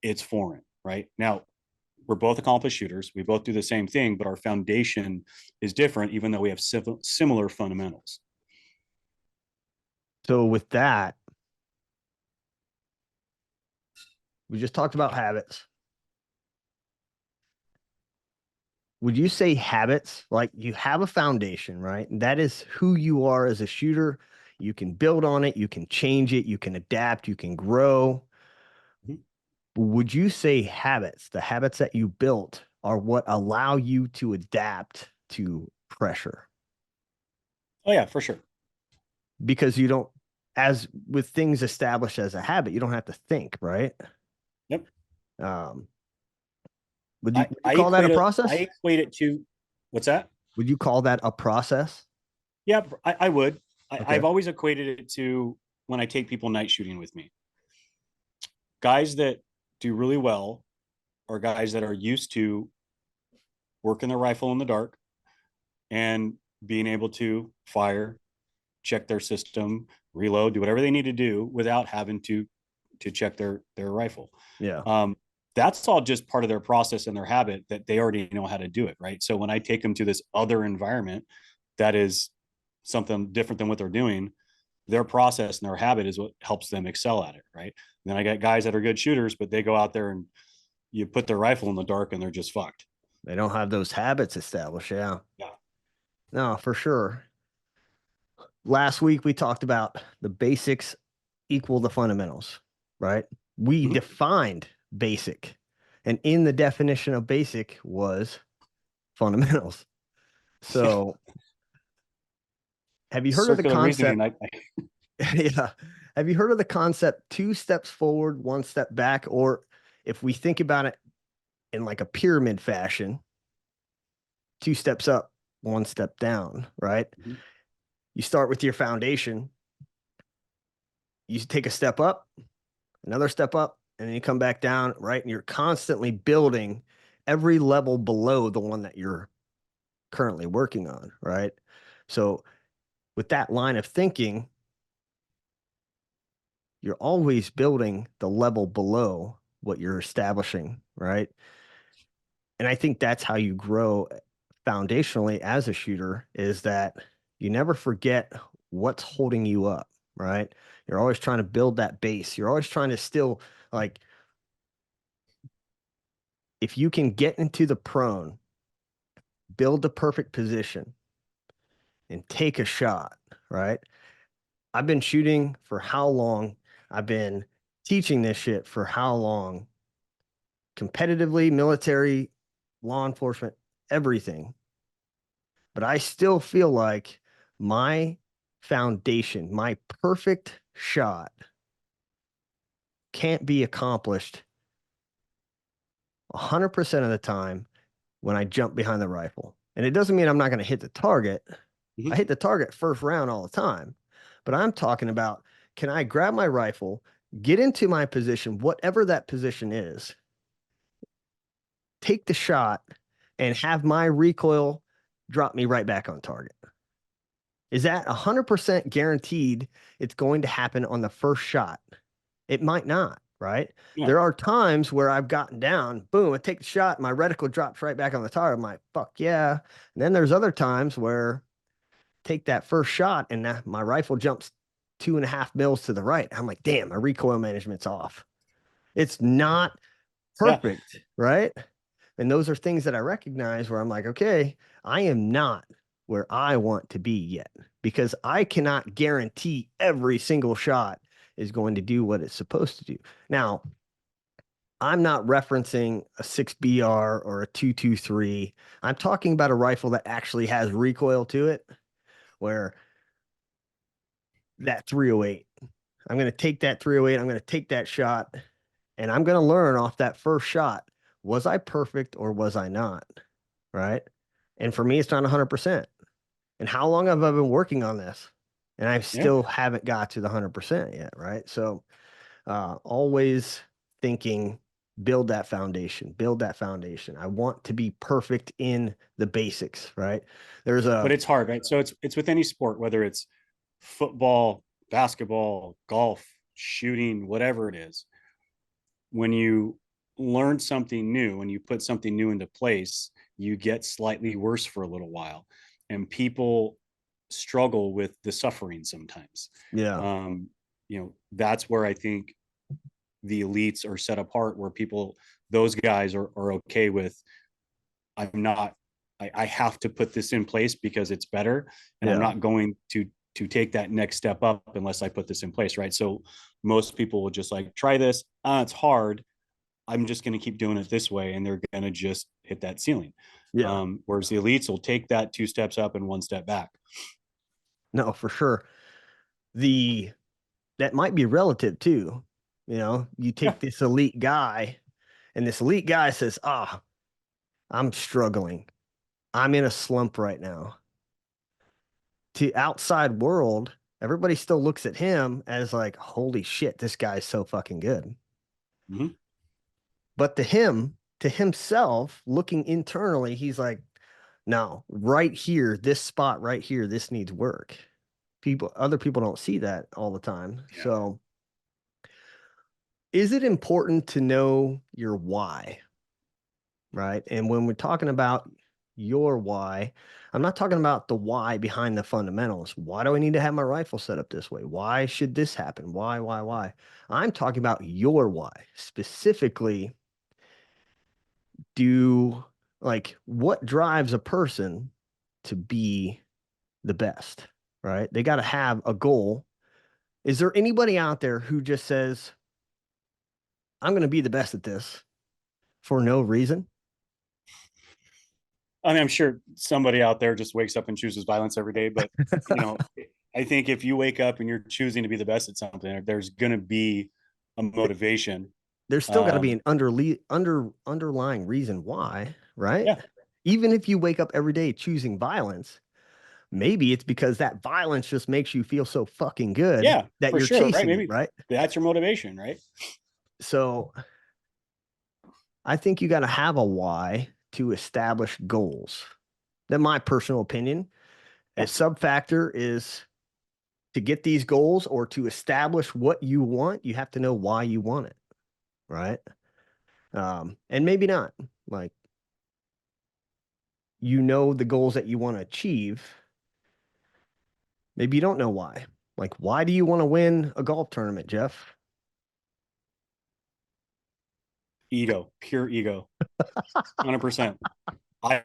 B: it's foreign, right? Now, we're both accomplished shooters. We both do the same thing, but our foundation is different, even though we have similar fundamentals.
A: So with that, we just talked about habits. Would you say habits, like you have a foundation, right? That is who you are as a shooter. You can build on it, you can change it, you can adapt, you can grow.
B: Mhm.
A: Would you say habits, the habits that you built, are what allow you to adapt to pressure?
B: Oh yeah, for sure.
A: Because you don't, as with things established as a habit, you don't have to think, right?
B: Yep.
A: Um, would you
B: I,
A: would you
B: I
A: call that a
B: equate it. I
A: process?
B: equate it to what's that?
A: Would you call that a process?
B: Yeah, I would.
A: Okay.
B: I've always equated it to when I take people night shooting with me. Guys that do really well are guys that are used to working their rifle in the dark and being able to fire, check their system, reload, do whatever they need to do without having to check their rifle.
A: Yeah.
B: Um, that's all just part of their process and their habit that they already know how to do it, right? So when I take them to this other environment that is something different than what they're doing, their process and their habit is what helps them excel at it, right? And then I got guys that are good shooters, but they go out there and you put their rifle in the dark and they're just fucked.
A: They don't have those habits established. Yeah.
B: Yeah.
A: No, for sure. Last week we talked about the basics equal the fundamentals, right? We
B: Mhm.
A: defined basic, and in the definition of basic was fundamentals. So, have you heard of the
B: Circular reasoning.
A: concept? Yeah. Have you heard of the concept two steps forward, one step back? Or if we think about it in like a pyramid fashion, two steps up, one step down, right?
B: Mhm.
A: You start with your foundation, you take a step up, another step up, and then you come back down, right? And you're constantly building every level below the one that you're currently working on, right? So, with that line of thinking, you're always building the level below what you're establishing, right? And I think that's how you grow foundationally as a shooter is that you never forget what's holding you up, right? You're always trying to build that base. You're always trying to still like if you can get into the prone, build the perfect position and take a shot, right? I've been shooting for how long? I've been teaching this shit for how long? Competitively, military, law enforcement, everything. But I still feel like my foundation, my perfect shot can't be accomplished 100% of the time when I jump behind the rifle. And it doesn't mean I'm not going to hit the target. I
B: Mhm.
A: hit the target first round all the time. But I'm talking about can I grab my rifle, get into my position, whatever that position is, take the shot, and have my recoil drop me right back on target? Is that 100% guaranteed it's going to happen on the first shot? It might not, right?
B: Yeah.
A: There are times where I've gotten down, boom, I take the shot, my reticle drops right back on the target. I'm like, fuck yeah. And then there's other times where take that first shot and my rifle jumps 2.5 mils to the right. I'm like, damn, my recoil management's off. It's not
B: Yeah.
A: perfect, right? And those are things that I recognize where I'm like, okay, I am not where I want to be yet because I cannot guarantee every single shot is going to do what it's supposed to do. Now, I'm not referencing a 6BR or a 223. I'm talking about a rifle that actually has recoil to it, where that 308, I'm going to take that 308, I'm going to take that shot, and I'm going to learn off that first shot. Was I perfect or was I not? Right. And for me, it's not 100%. And how long have I been working on this? And I
B: Yeah.
A: still haven't got to the 100% yet. Right. So, always thinking, build that foundation, build that foundation. I want to be perfect in the basics. Right. There's
B: But
A: a,
B: it's hard, right? So it's with any sport, whether it's football, basketball, golf, shooting, whatever it is. When you learn something new and you put something new into place, you get slightly worse for a little while. And people struggle with the suffering sometimes.
A: yeah,
B: Um, that's where I think the elites are set apart, where people, those guys are okay with, I'm not, I have to put this in place because it's better. And I'm
A: yeah,
B: not going to take that next step up unless I put this in place. Right. So most people will just like try this. It's hard. I'm just going to keep doing it this way. And they're going to just hit that ceiling.
A: yeah.
B: Whereas the elites will take that 2 steps up and 1 step back.
A: No, for sure. The, that might be relative too. You
B: Yeah.
A: take this elite guy, and this elite guy says, "Ah, I'm struggling. I'm in a slump right now." To outside world, everybody still looks at him as like, "Holy shit, this guy's so fucking good."
B: Mm-hmm.
A: But to him, to himself, looking internally, he's like, "No, right here, this spot right here, this needs work." Other people don't see that all the time.
B: Yeah.
A: So, is it important to know your why? Right. And when we're talking about your why, I'm not talking about the why behind the fundamentals. Why do I need to have my rifle set up this way? Why should this happen? Why? I'm talking about your why. Specifically, do like what drives a person to be the best, right? They got to have a goal. Is there anybody out there who just says, I'm going to be the best at this for no reason?
B: I mean, I'm sure somebody out there just wakes up and chooses violence every day, but you know, I think if you wake up and you're choosing to be the best at something, there's going to be a motivation.
A: There's still got to be
B: Um,
A: an underlying reason why, right?
B: yeah,
A: Even if you wake up every day choosing violence, maybe it's because that violence just makes you feel so fucking good
B: yeah,
A: that
B: for
A: you're
B: sure, right?
A: chasing it,
B: Maybe
A: right?
B: that's your motivation, right?
A: So I think you got to have a why to establish goals. That's my personal opinion. A
B: Yeah,
A: sub factor is to get these goals or to establish what you want, you have to know why you want it, right? And maybe not. Like, the goals that you want to achieve. Maybe you don't know why. Like, why do you want to win a golf tournament, Jeff?
B: ego, pure ego, 100%. I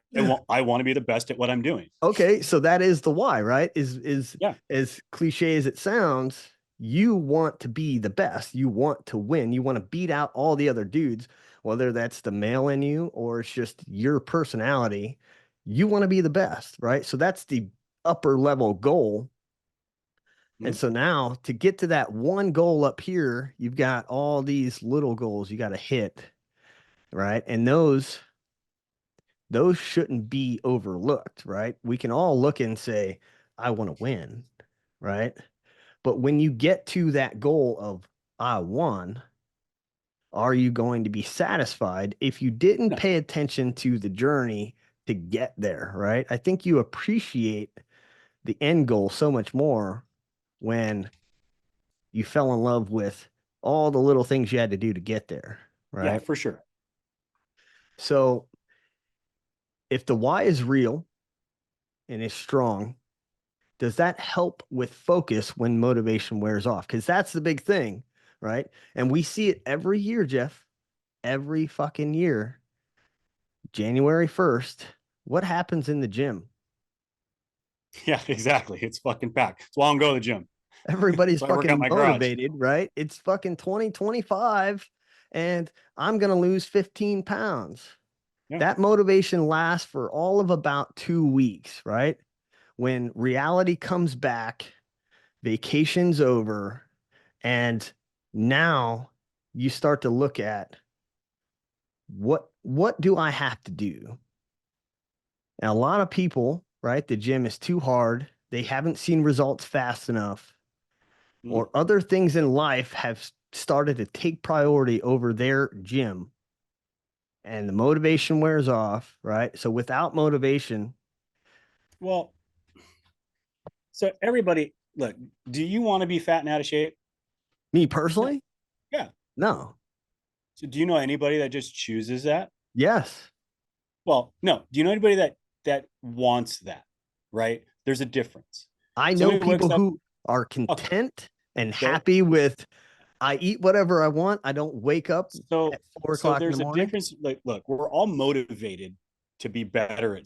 B: want to be the best at what I'm doing.
A: Okay, so that is the why, right? Is
B: Yeah,
A: as cliche as it sounds, you want to be the best. You want to win. You want to beat out all the other dudes, whether that's the male in you or it's just your personality. You want to be the best, right? So that's the upper level goal. And
B: mm-hmm.
A: so now to get to that one goal up here, you've got all these little goals you got to hit, right? And those shouldn't be overlooked, right? We can all look and say, I want to win, right? But when you get to that goal of I won, are you going to be satisfied if you didn't
B: No,
A: pay attention to the journey to get there, right? I think you appreciate the end goal so much more when you fell in love with all the little things you had to do to get there,
B: yeah,
A: right?
B: for sure.
A: So if the why is real and is strong, does that help with focus when motivation wears off? Because that's the big thing, right? And we see it every year, Jeff, every fucking year. January 1st, what happens in the gym?
B: Yeah, exactly. It's fucking packed. That's why I don't go to the gym.
A: Everybody's
B: So I work out in
A: fucking
B: my garage.
A: motivated, right? It's fucking 2025 and I'm going to lose 15 pounds.
B: Yeah.
A: That motivation lasts for all of about 2 weeks, right? When reality comes back, vacation's over, and now you start to look at what do I have to do? And a lot of people, right? The gym is too hard. They haven't seen results fast enough,
B: Mhm.
A: or other things in life have started to take priority over their gym, and the motivation wears off, right? So without motivation,
B: Well, so everybody, look, do you want to be fat and out of shape?
A: me
B: No.
A: personally,
B: Yeah.
A: no.
B: So do you know anybody that just chooses that?
A: Yes.
B: Well, no. Do you know anybody that wants that? Right? There's a difference.
A: I know
B: Somebody wakes
A: people
B: up.
A: who are
B: Okay.
A: content and
B: Okay.
A: happy with I eat whatever I want. I don't wake up
B: So
A: at four
B: so
A: o'clock in the
B: there's a
A: morning.
B: difference. Like, look, we're all motivated to be better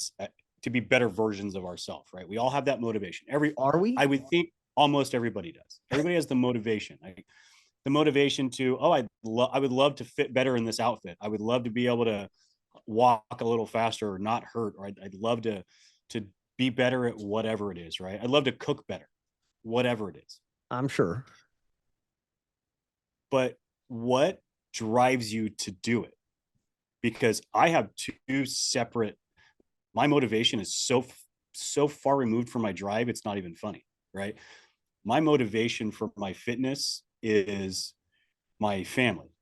B: to be better versions of ourselves, right? We all have that motivation.
A: Are we?
B: I would think almost everybody does. Everybody has the motivation. The motivation to, oh, I would love to fit better in this outfit. I would love to be able to walk a little faster or not hurt, or I'd love to be better at whatever it is, right? I'd love to cook better, whatever it is.
A: I'm sure.
B: But what drives you to do it? Because I have two separate, my motivation is so far removed from my drive, it's not even funny, right? My motivation for my fitness is my family.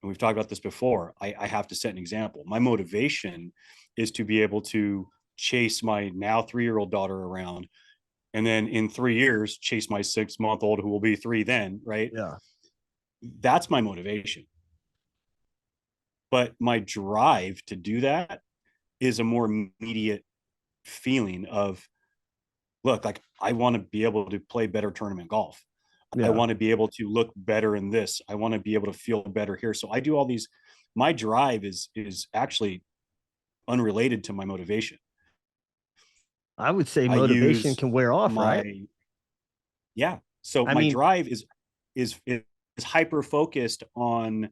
B: And we've talked about this before. I have to set an example. My motivation is to be able to chase my now 3 year old daughter around, and then in 3 years chase my 6 month old who will be three then, right?
A: Yeah.
B: That's my motivation. But my drive to do that is a more immediate feeling of, look, like I want to be able to play better tournament golf. I
A: Yeah.
B: want to be able to look better in this. I want to be able to feel better here. So I do all these. My drive is actually unrelated to my motivation.
A: I would say
B: I
A: motivation
B: use
A: can wear off, right?
B: my, yeah. So
A: I
B: my
A: mean,
B: drive is hyper focused on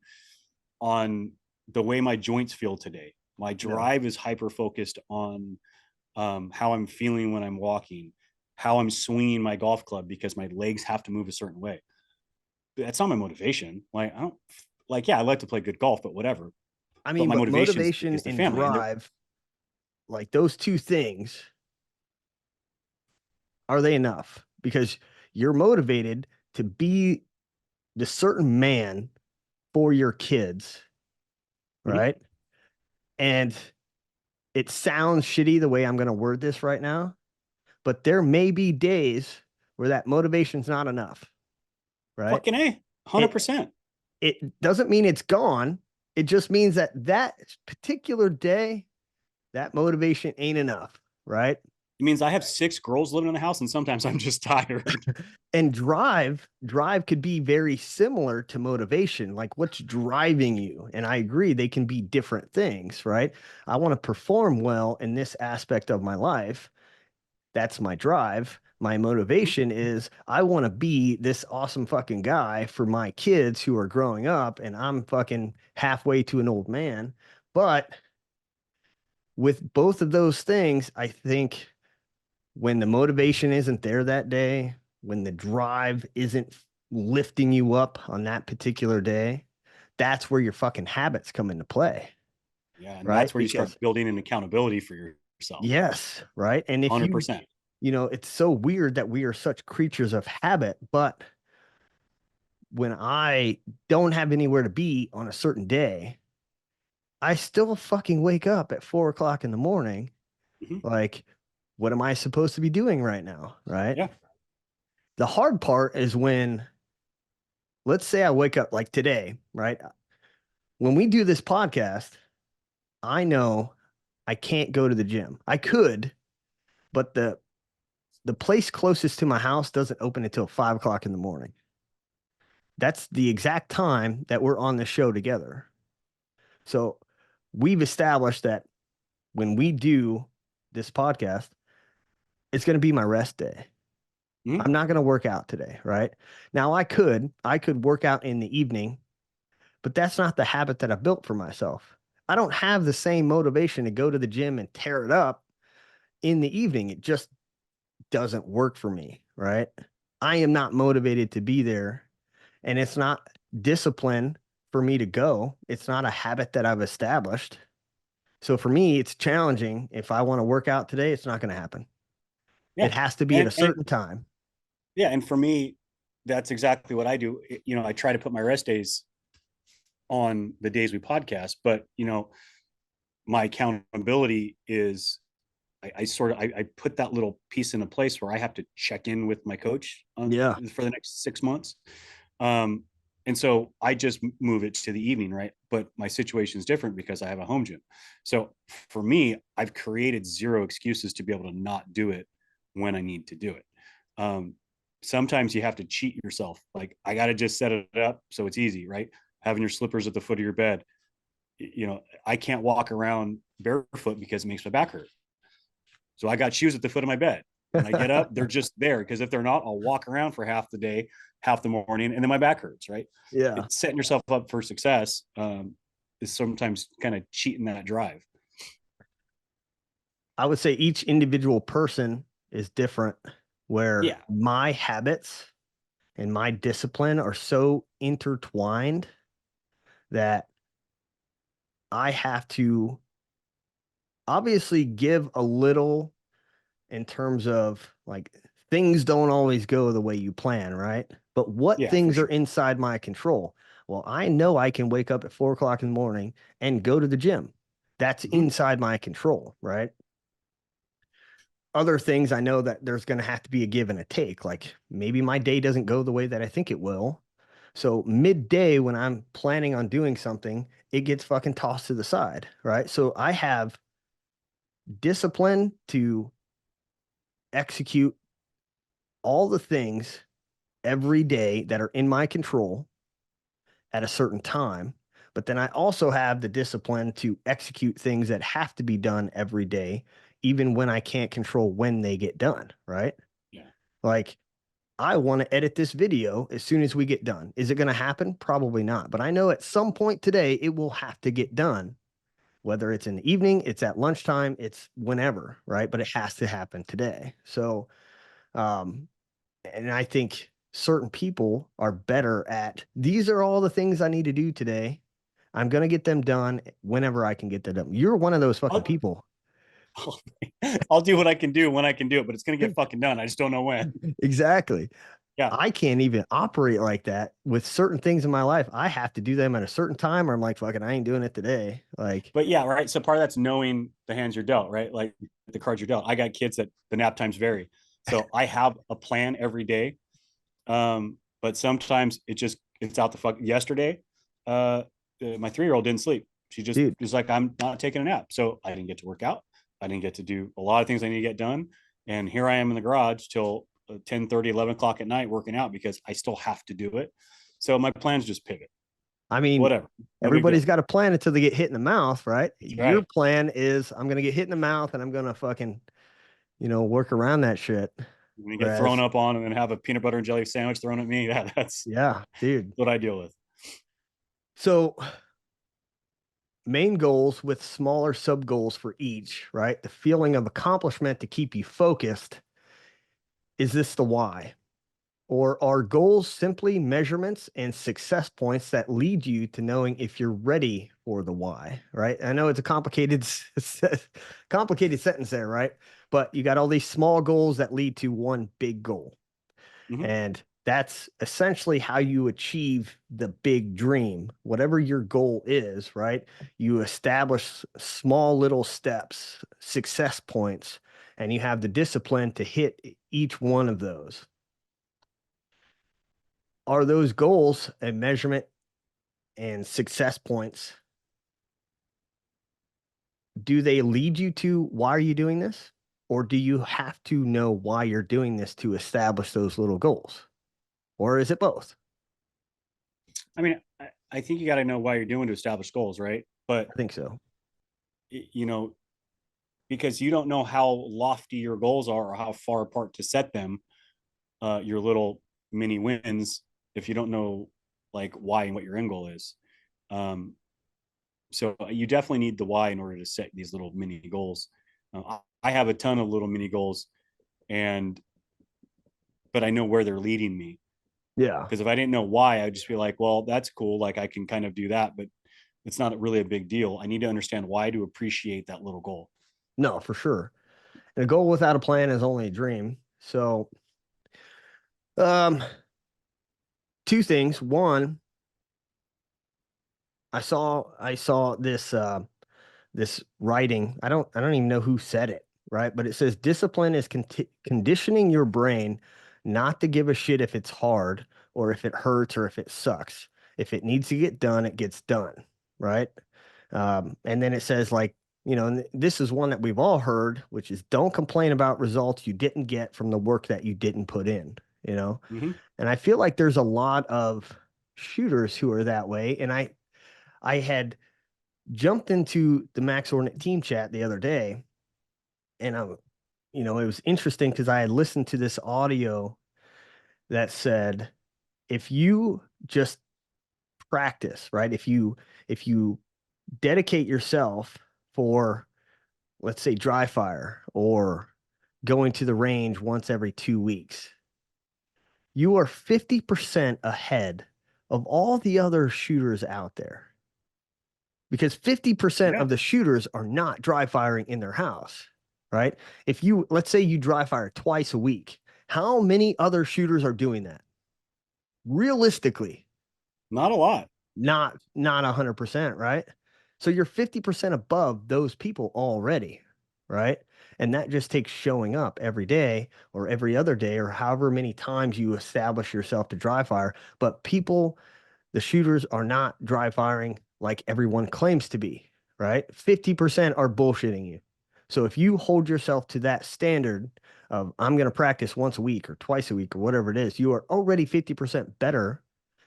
B: the way my joints feel today. My
A: yeah.
B: drive is hyper focused on how I'm feeling when I'm walking, how I'm swinging my golf club because my legs have to move a certain way. That's not my motivation. Like I don't like, yeah, I like to play good golf, but whatever.
A: I
B: But
A: mean,
B: my
A: but
B: motivation
A: motivation
B: is the
A: and
B: family, and they're
A: drive, like those two things, are they enough? Because you're motivated to be the certain man for your kids,
B: Mhm.
A: right? And it sounds shitty the way I'm going to word this right now, but there may be days where that motivation's not enough, right?
B: Fucking A,
A: It
B: 100%.
A: it doesn't mean it's gone. It just means that that particular day, that motivation ain't enough, right?
B: It means I have 6 girls living in the house, and sometimes I'm just tired.
A: And drive could be very similar to motivation, like what's driving you. And I agree, they can be different things, right? I want to perform well in this aspect of my life. That's my drive. My motivation is I want to be this awesome fucking guy for my kids who are growing up, and I'm fucking halfway to an old man. But with both of those things, I think when the motivation isn't there that day, when the drive isn't lifting you up on that particular day, that's where your fucking habits come into play,
B: Yeah, and
A: right?
B: that's where you
A: Because
B: start building an accountability for yourself.
A: yes, right. And if you,
B: 100%.
A: it's so weird that we are such creatures of habit, but when I don't have anywhere to be on a certain day, I still fucking wake up at 4 o'clock in the morning.
B: Mhm.
A: Like, what am I supposed to be doing right now? Right.
B: Yeah.
A: The hard part is when, let's say I wake up like today, right? When we do this podcast, I know I can't go to the gym. I could, but the place closest to my house doesn't open until 5 o'clock in the morning. That's the exact time that we're on the show together. So we've established that when we do this podcast, it's going to be my rest day.
B: Mhm.
A: I'm not going to work out today, right? Now I could work out in the evening, but that's not the habit that I built for myself. I don't have the same motivation to go to the gym and tear it up in the evening. It just doesn't work for me, right? I am not motivated to be there, and it's not discipline for me to go. It's not a habit that I've established. So for me, it's challenging. If I want to work out today, it's not going to happen.
B: Yeah.
A: It has to be at a
B: And
A: certain time.
B: yeah, and for me, that's exactly what I do. I try to put my rest days on the days we podcast, but my accountability is I put that little piece in a place where I have to check in with my coach
A: Yeah.
B: for the next 6 months. Um, and so I just move it to the evening, right? But my situation is different because I have a home gym. So for me, I've created zero excuses to be able to not do it when I need to do it. Um, Sometimes you have to cheat yourself. Like I got to just set it up so it's easy, right? Having your slippers at the foot of your bed. I can't walk around barefoot because it makes my back hurt. So I got shoes at the foot of my bed. When I get up, they're just there because if they're not, I'll walk around for half the day, half the morning, and then my back hurts. Right?
A: Yeah.
B: It's setting yourself up for success. Is sometimes kind of cheating that drive.
A: I would say each individual person is different, where
B: Yeah,
A: my habits and my discipline are so intertwined that I have to obviously give a little in terms of like things don't always go the way you plan, right? But what
B: yeah, for
A: things are
B: sure.
A: inside my control? Well, I know I can wake up at 4 o'clock in the morning and go to the gym. That's
B: Mm-hmm.
A: inside my control, right? Other things I know that there's going to have to be a give and a take. Like maybe my day doesn't go the way that I think it will. So midday when I'm planning on doing something, it gets fucking tossed to the side, right? So I have discipline to execute all the things every day that are in my control at a certain time. But then I also have the discipline to execute things that have to be done every day, even when I can't control when they get done, right?
B: Yeah.
A: Like, I want to edit this video as soon as we get done. Is it going to happen? Probably not. But I know at some point today, it will have to get done. Whether it's in the evening, it's at lunchtime, it's whenever, right? But it has to happen today. So, um, and I think certain people are better at these are all the things I need to do today. I'm going to get them done whenever I can get them done. You're one of those fucking
B: I'll,
A: people.
B: I'll do what I can do when I can do it, but it's gonna get fucking done. I just don't know when.
A: Exactly.
B: Yeah.
A: I can't even operate like that with certain things in my life. I have to do them at a certain time or I'm like, fucking, I ain't doing it today. Like,
B: But yeah, right. So part of that's knowing the hands you're dealt, right? Like the cards you're dealt. I got kids that the nap times vary. So I have a plan every day. But sometimes it's out the fuck. Yesterday, my 3-year-old didn't sleep. She just
A: dude,
B: was like, I'm not taking a nap. So I didn't get to work out. I didn't get to do a lot of things I need to get done. And here I am in the garage till 10:30, 11 o'clock at night working out because I still have to do it. So my plans just pivot.
A: I mean,
B: Whatever. No big
A: everybody's
B: deal.
A: got a plan until they get hit in the mouth, right?
B: That's
A: Your
B: right.
A: plan is I'm going to get hit in the mouth and I'm going to fucking, work around that shit.
B: When you get thrown
A: Whereas,
B: up on and then have a peanut butter and jelly sandwich thrown at me, that's
A: yeah, dude.
B: what I deal with.
A: So main goals with smaller sub goals for each, right? The feeling of accomplishment to keep you focused. Is this the why? Or are goals simply measurements and success points that lead you to knowing if you're ready for the why, right? I know it's a complicated sentence there, right? But you got all these small goals that lead to one big goal.
B: Mm-hmm.
A: And that's essentially how you achieve the big dream. Whatever your goal is, right? You establish small little steps, success points, and you have the discipline to hit each one of those. Are those goals a measurement and success points? Do they lead you to why are you doing this? Or do you have to know why you're doing this to establish those little goals? Or is it both?
B: I mean, I think you got to know why you're doing to establish goals, right? But
A: I think so.
B: you know, because you don't know how lofty your goals are or how far apart to set them, your little mini wins, if you don't know like why and what your end goal is. So you definitely need the why in order to set these little mini goals. I have a ton of little mini goals, and but I know where they're leading me.
A: Yeah.
B: Because if I didn't know why, I'd just be like, well, that's cool. Like I can kind of do that, but it's not really a big deal. I need to understand why to appreciate that little goal.
A: No, for sure. And a goal without a plan is only a dream. So, um, two things. One, I saw this writing. I don't even know who said it, right? But it says discipline is conditioning your brain not to give a shit if it's hard or if it hurts or if it sucks. If it needs to get done, it gets done, right? And then it says like, and this is one that we've all heard, which is don't complain about results you didn't get from the work that you didn't put in, you know?
B: Mm-hmm.
A: And I feel like there's a lot of shooters who are that way. And I had jumped into the Max Ordinate team chat the other day, and it was interesting because I had listened to this audio that said, if you just practice, right? If you dedicate yourself for, let's say, dry fire or going to the range once every 2 weeks, you are 50% ahead of all the other shooters out there because 50%
B: Yeah.
A: of the shooters are not dry firing in their house, right? If you, let's say you dry fire twice a week, how many other shooters are doing that? Realistically,
B: Not a lot.
A: not 100%, right? So you're 50% above those people already, right? And that just takes showing up every day or every other day or however many times you establish yourself to dry fire. But people, the shooters are not dry firing like everyone claims to be, right? 50% are bullshitting you. So if you hold yourself to that standard of I'm going to practice once a week or twice a week or whatever it is, you are already 50% better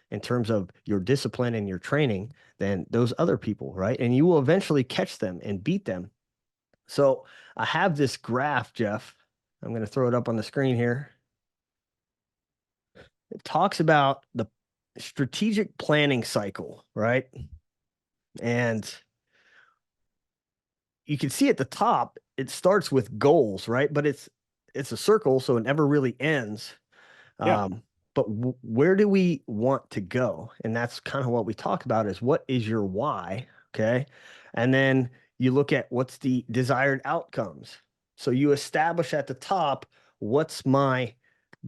A: in terms of your discipline and your training than those other people, right? And you will eventually catch them and beat them. So I have this graph, Jeff. I'm going to throw it up on the screen here. It talks about the strategic planning cycle, right? And you can see at the top, it starts with goals, right? But it's a circle, so it never really ends.
B: Yeah.
A: Um, but where do we want to go? And that's kind of what we talk about is what is your why? Okay. And then you look at what's the desired outcomes. So you establish at the top, what's my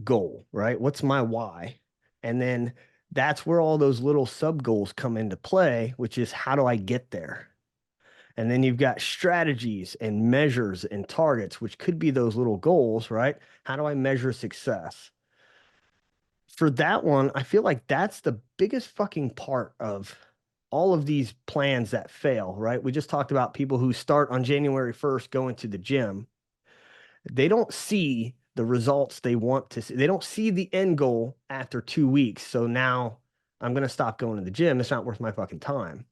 A: goal, right? What's my why? And then that's where all those little sub goals come into play, which is how do I get there? And then you've got strategies and measures and targets, which could be those little goals, right? How do I measure success? For that one, I feel like that's the biggest fucking part of all of these plans that fail, right? We just talked about people who start on January 1st going to the gym. They don't see the results they want to see. They don't see the end goal after 2 weeks. So now I'm going to stop going to the gym. It's not worth my fucking time.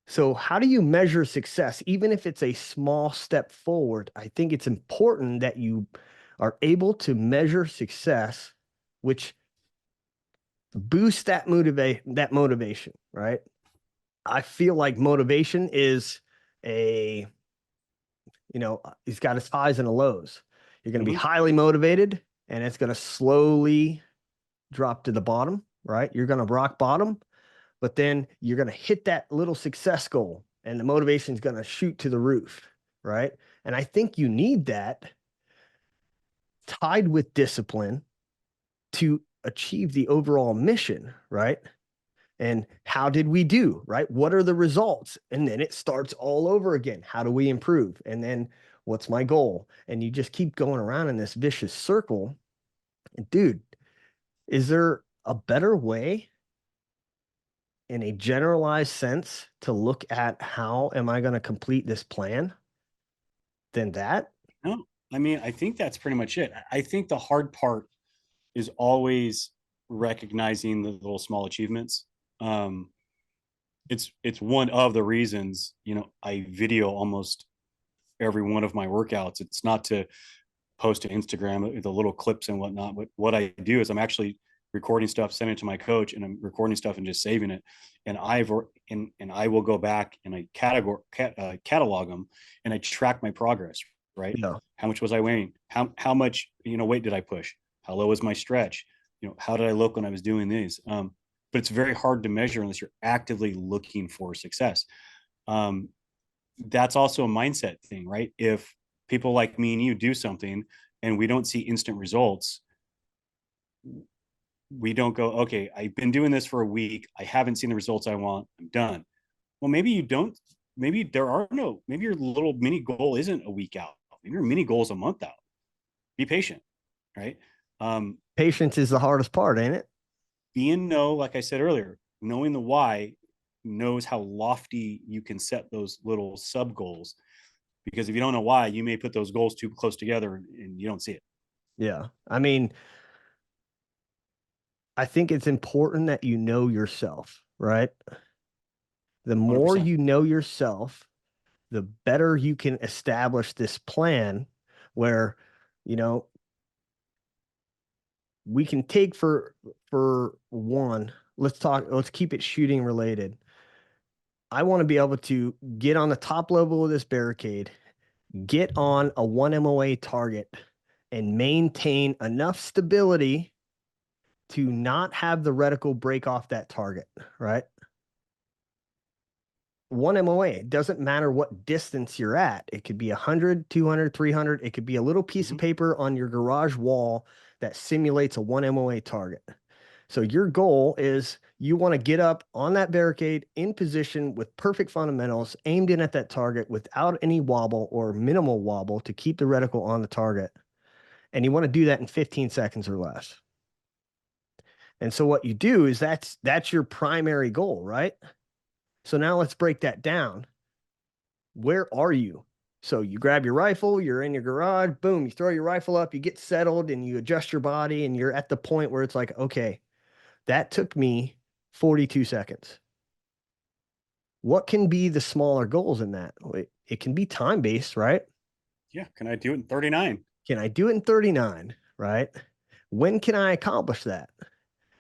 A: So, how do you measure success? Even if it's a small step forward, I think it's important that you are able to measure success, which boost that motivation, right? I feel like motivation is a, it's got its highs and lows. You're going to be
B: Mm-hmm.
A: highly motivated and it's going to slowly drop to the bottom, right? You're going to rock bottom, but then you're going to hit that little success goal and the motivation is going to shoot to the roof, right? And I think you need that tied with discipline to achieve the overall mission, right? And how did we do, right? What are the results? And then it starts all over again. How do we improve? And then what's my goal? And you just keep going around in this vicious circle. And dude, is there a better way in a generalized sense to look at how am I going to complete this plan than that?
B: No, I mean, I think that's pretty much it. I think the hard part is always recognizing the little small achievements. Um, it's one of the reasons, I video almost every one of my workouts. It's not to post to Instagram the little clips and whatnot, but what I do is I'm actually recording stuff, sending it to my coach, and I'm recording stuff and just saving it. And I will go back and I catalog them, and I track my progress, right?
A: Yeah.
B: How much was I weighing? How much, weight did I push? How low was my stretch? How did I look when I was doing these? But it's very hard to measure unless you're actively looking for success. Um, that's also a mindset thing, right? If people like me and you do something and we don't see instant results, we don't go, okay, I've been doing this for a week. I haven't seen the results I want. I'm done. Well, maybe you don't. Maybe your little mini goal isn't a week out. Maybe your mini goal is a month out. Be patient, right? Um,
A: Patience is the hardest part, ain't it?
B: like I said earlier, knowing the why knows how lofty you can set those little sub goals. Because if you don't know why, you may put those goals too close together and you don't see it.
A: Yeah. I mean, I think it's important that you know yourself, right? The more
B: 100%.
A: you know yourself, the better you can establish this plan where, you know, we can take for one, let's keep it shooting related. I want to be able to get on the top level of this barricade, get on a 1 MOA target, and maintain enough stability to not have the reticle break off that target, right? 1 MOA, it doesn't matter what distance you're at. It could be 100, 200, 300. It could be a little piece of
B: Mm-hmm.
A: paper on your garage wall that simulates a 1 MOA target. So your goal is you want to get up on that barricade in position with perfect fundamentals, aimed in at that target without any wobble or minimal wobble to keep the reticle on the target. And you want to do that in 15 seconds or less. And so what you do is that's your primary goal, right? So now let's break that down. Where are you? So you grab your rifle, you're in your garage, boom, you throw your rifle up, you get settled and you adjust your body and you're at the point where it's like, okay, that took me 42 seconds. What can be the smaller goals in that? It can be time based, right?
B: Yeah. Can I do it in 39?
A: Can I do it in 39, right? When can I accomplish that?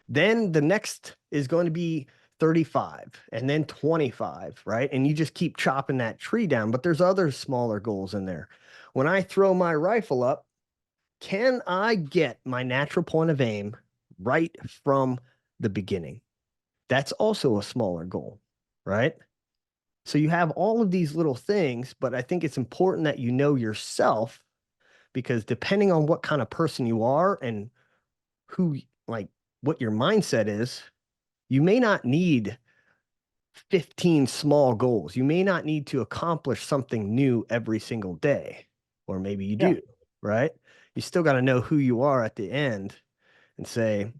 A: Then the next is going to be 35 and then 25, right? And you just keep chopping that tree down, but there's other smaller goals in there. When I throw my rifle up, can I get my natural point of aim right from the beginning? That's also a smaller goal, right? So you have all of these little things, but I think it's important that you know yourself because depending on what kind of person you are and who, like, what your mindset is, you may not need 15 small goals. You may not need to accomplish something new every single day, or maybe you
B: Yeah.
A: do, right? You still got to know who you are at the end and say,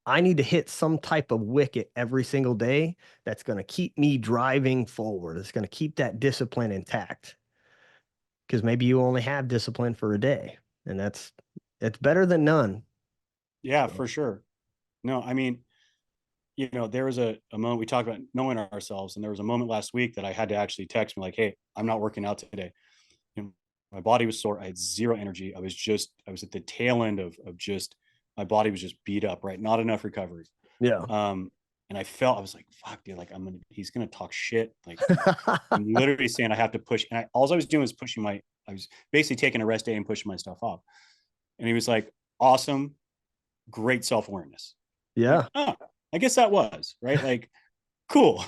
A: I need to hit some type of wicket every single day that's going to keep me driving forward. It's going to keep that discipline intact because maybe you only have discipline for a day, and it's better than none.
B: Yeah, for sure. No, I mean, there was a moment we talked about knowing ourselves, and there was a moment last week that I had to actually text me like, "Hey, I'm not working out today." You know, my body was sore. I had zero energy. I was at the tail end of just my body was just beat up. Right, not enough recovery.
A: Yeah.
B: Um, and I was like, "Fuck, dude! Like, he's gonna talk shit. Like, I'm literally saying I have to push." And all I was doing was I was basically taking a rest day and pushing my stuff off. And he was like, "Awesome, great self awareness." Like,
A: Yeah.
B: oh, I guess that was right. Like, cool.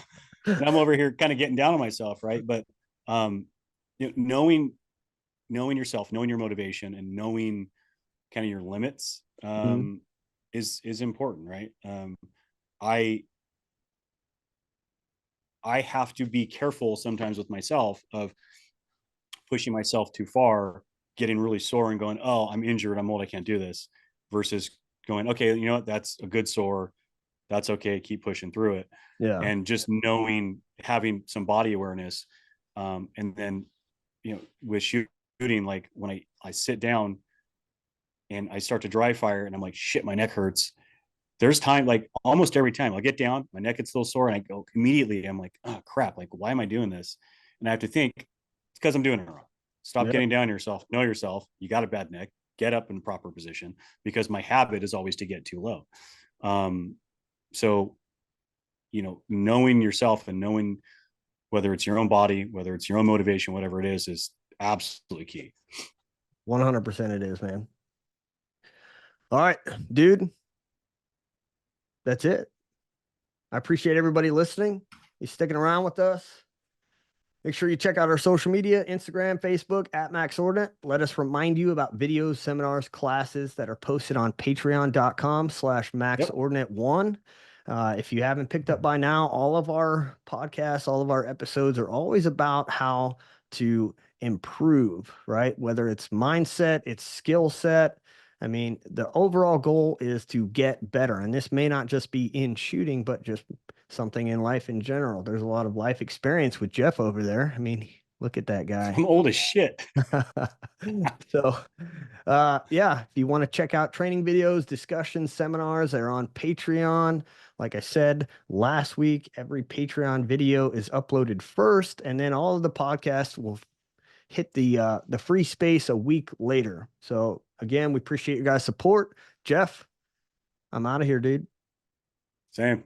B: And I'm over here kind of getting down on myself, right? But um, knowing yourself, knowing your motivation, and knowing kind of your limits
A: Mhm.
B: is important, right? I I have to be careful sometimes with myself of pushing myself too far, getting really sore and going, oh, I'm injured, I'm old, I can't do this, versus going, okay, you know what, that's a good sore, that's okay, keep pushing through it.
A: Yeah.
B: And just knowing, having some body awareness. And then, with shooting, like when I sit down and I start to dry fire and I'm like, shit, my neck hurts. There's time, like almost every time I'll get down, my neck gets still sore, and I go immediately, I'm like, oh crap, like why am I doing this? And I have to think it's because I'm doing it wrong. Stop
A: Yeah.
B: getting down on yourself, know yourself, you got a bad neck, get up in proper position, because my habit is always to get too low. So, knowing yourself and knowing whether it's your own body, whether it's your own motivation, whatever it is absolutely key.
A: 100% it is, man. All right, dude. That's it. I appreciate everybody listening. You sticking around with us. Make sure you check out our social media, Instagram, Facebook, at Max Ordinate. Let us remind you about videos, seminars, classes that are posted on patreon.com/Max Ordinate 1. If you haven't picked up by now, all of our podcasts, all of our episodes are always about how to improve, right? Whether it's mindset, it's skill set. I mean, the overall goal is to get better. And this may not just be in shooting, but just something in life in general. There's a lot of life experience with Jeff over there. I mean, look at that guy.
B: I'm old as shit.
A: So, yeah, if you want to check out training videos, discussions, seminars, they're on Patreon. Like I said last week, every Patreon video is uploaded first, and then all of the podcasts will hit the free space a week later. So again, we appreciate your guys' support. Jeff, I'm out of here, dude.
B: Same.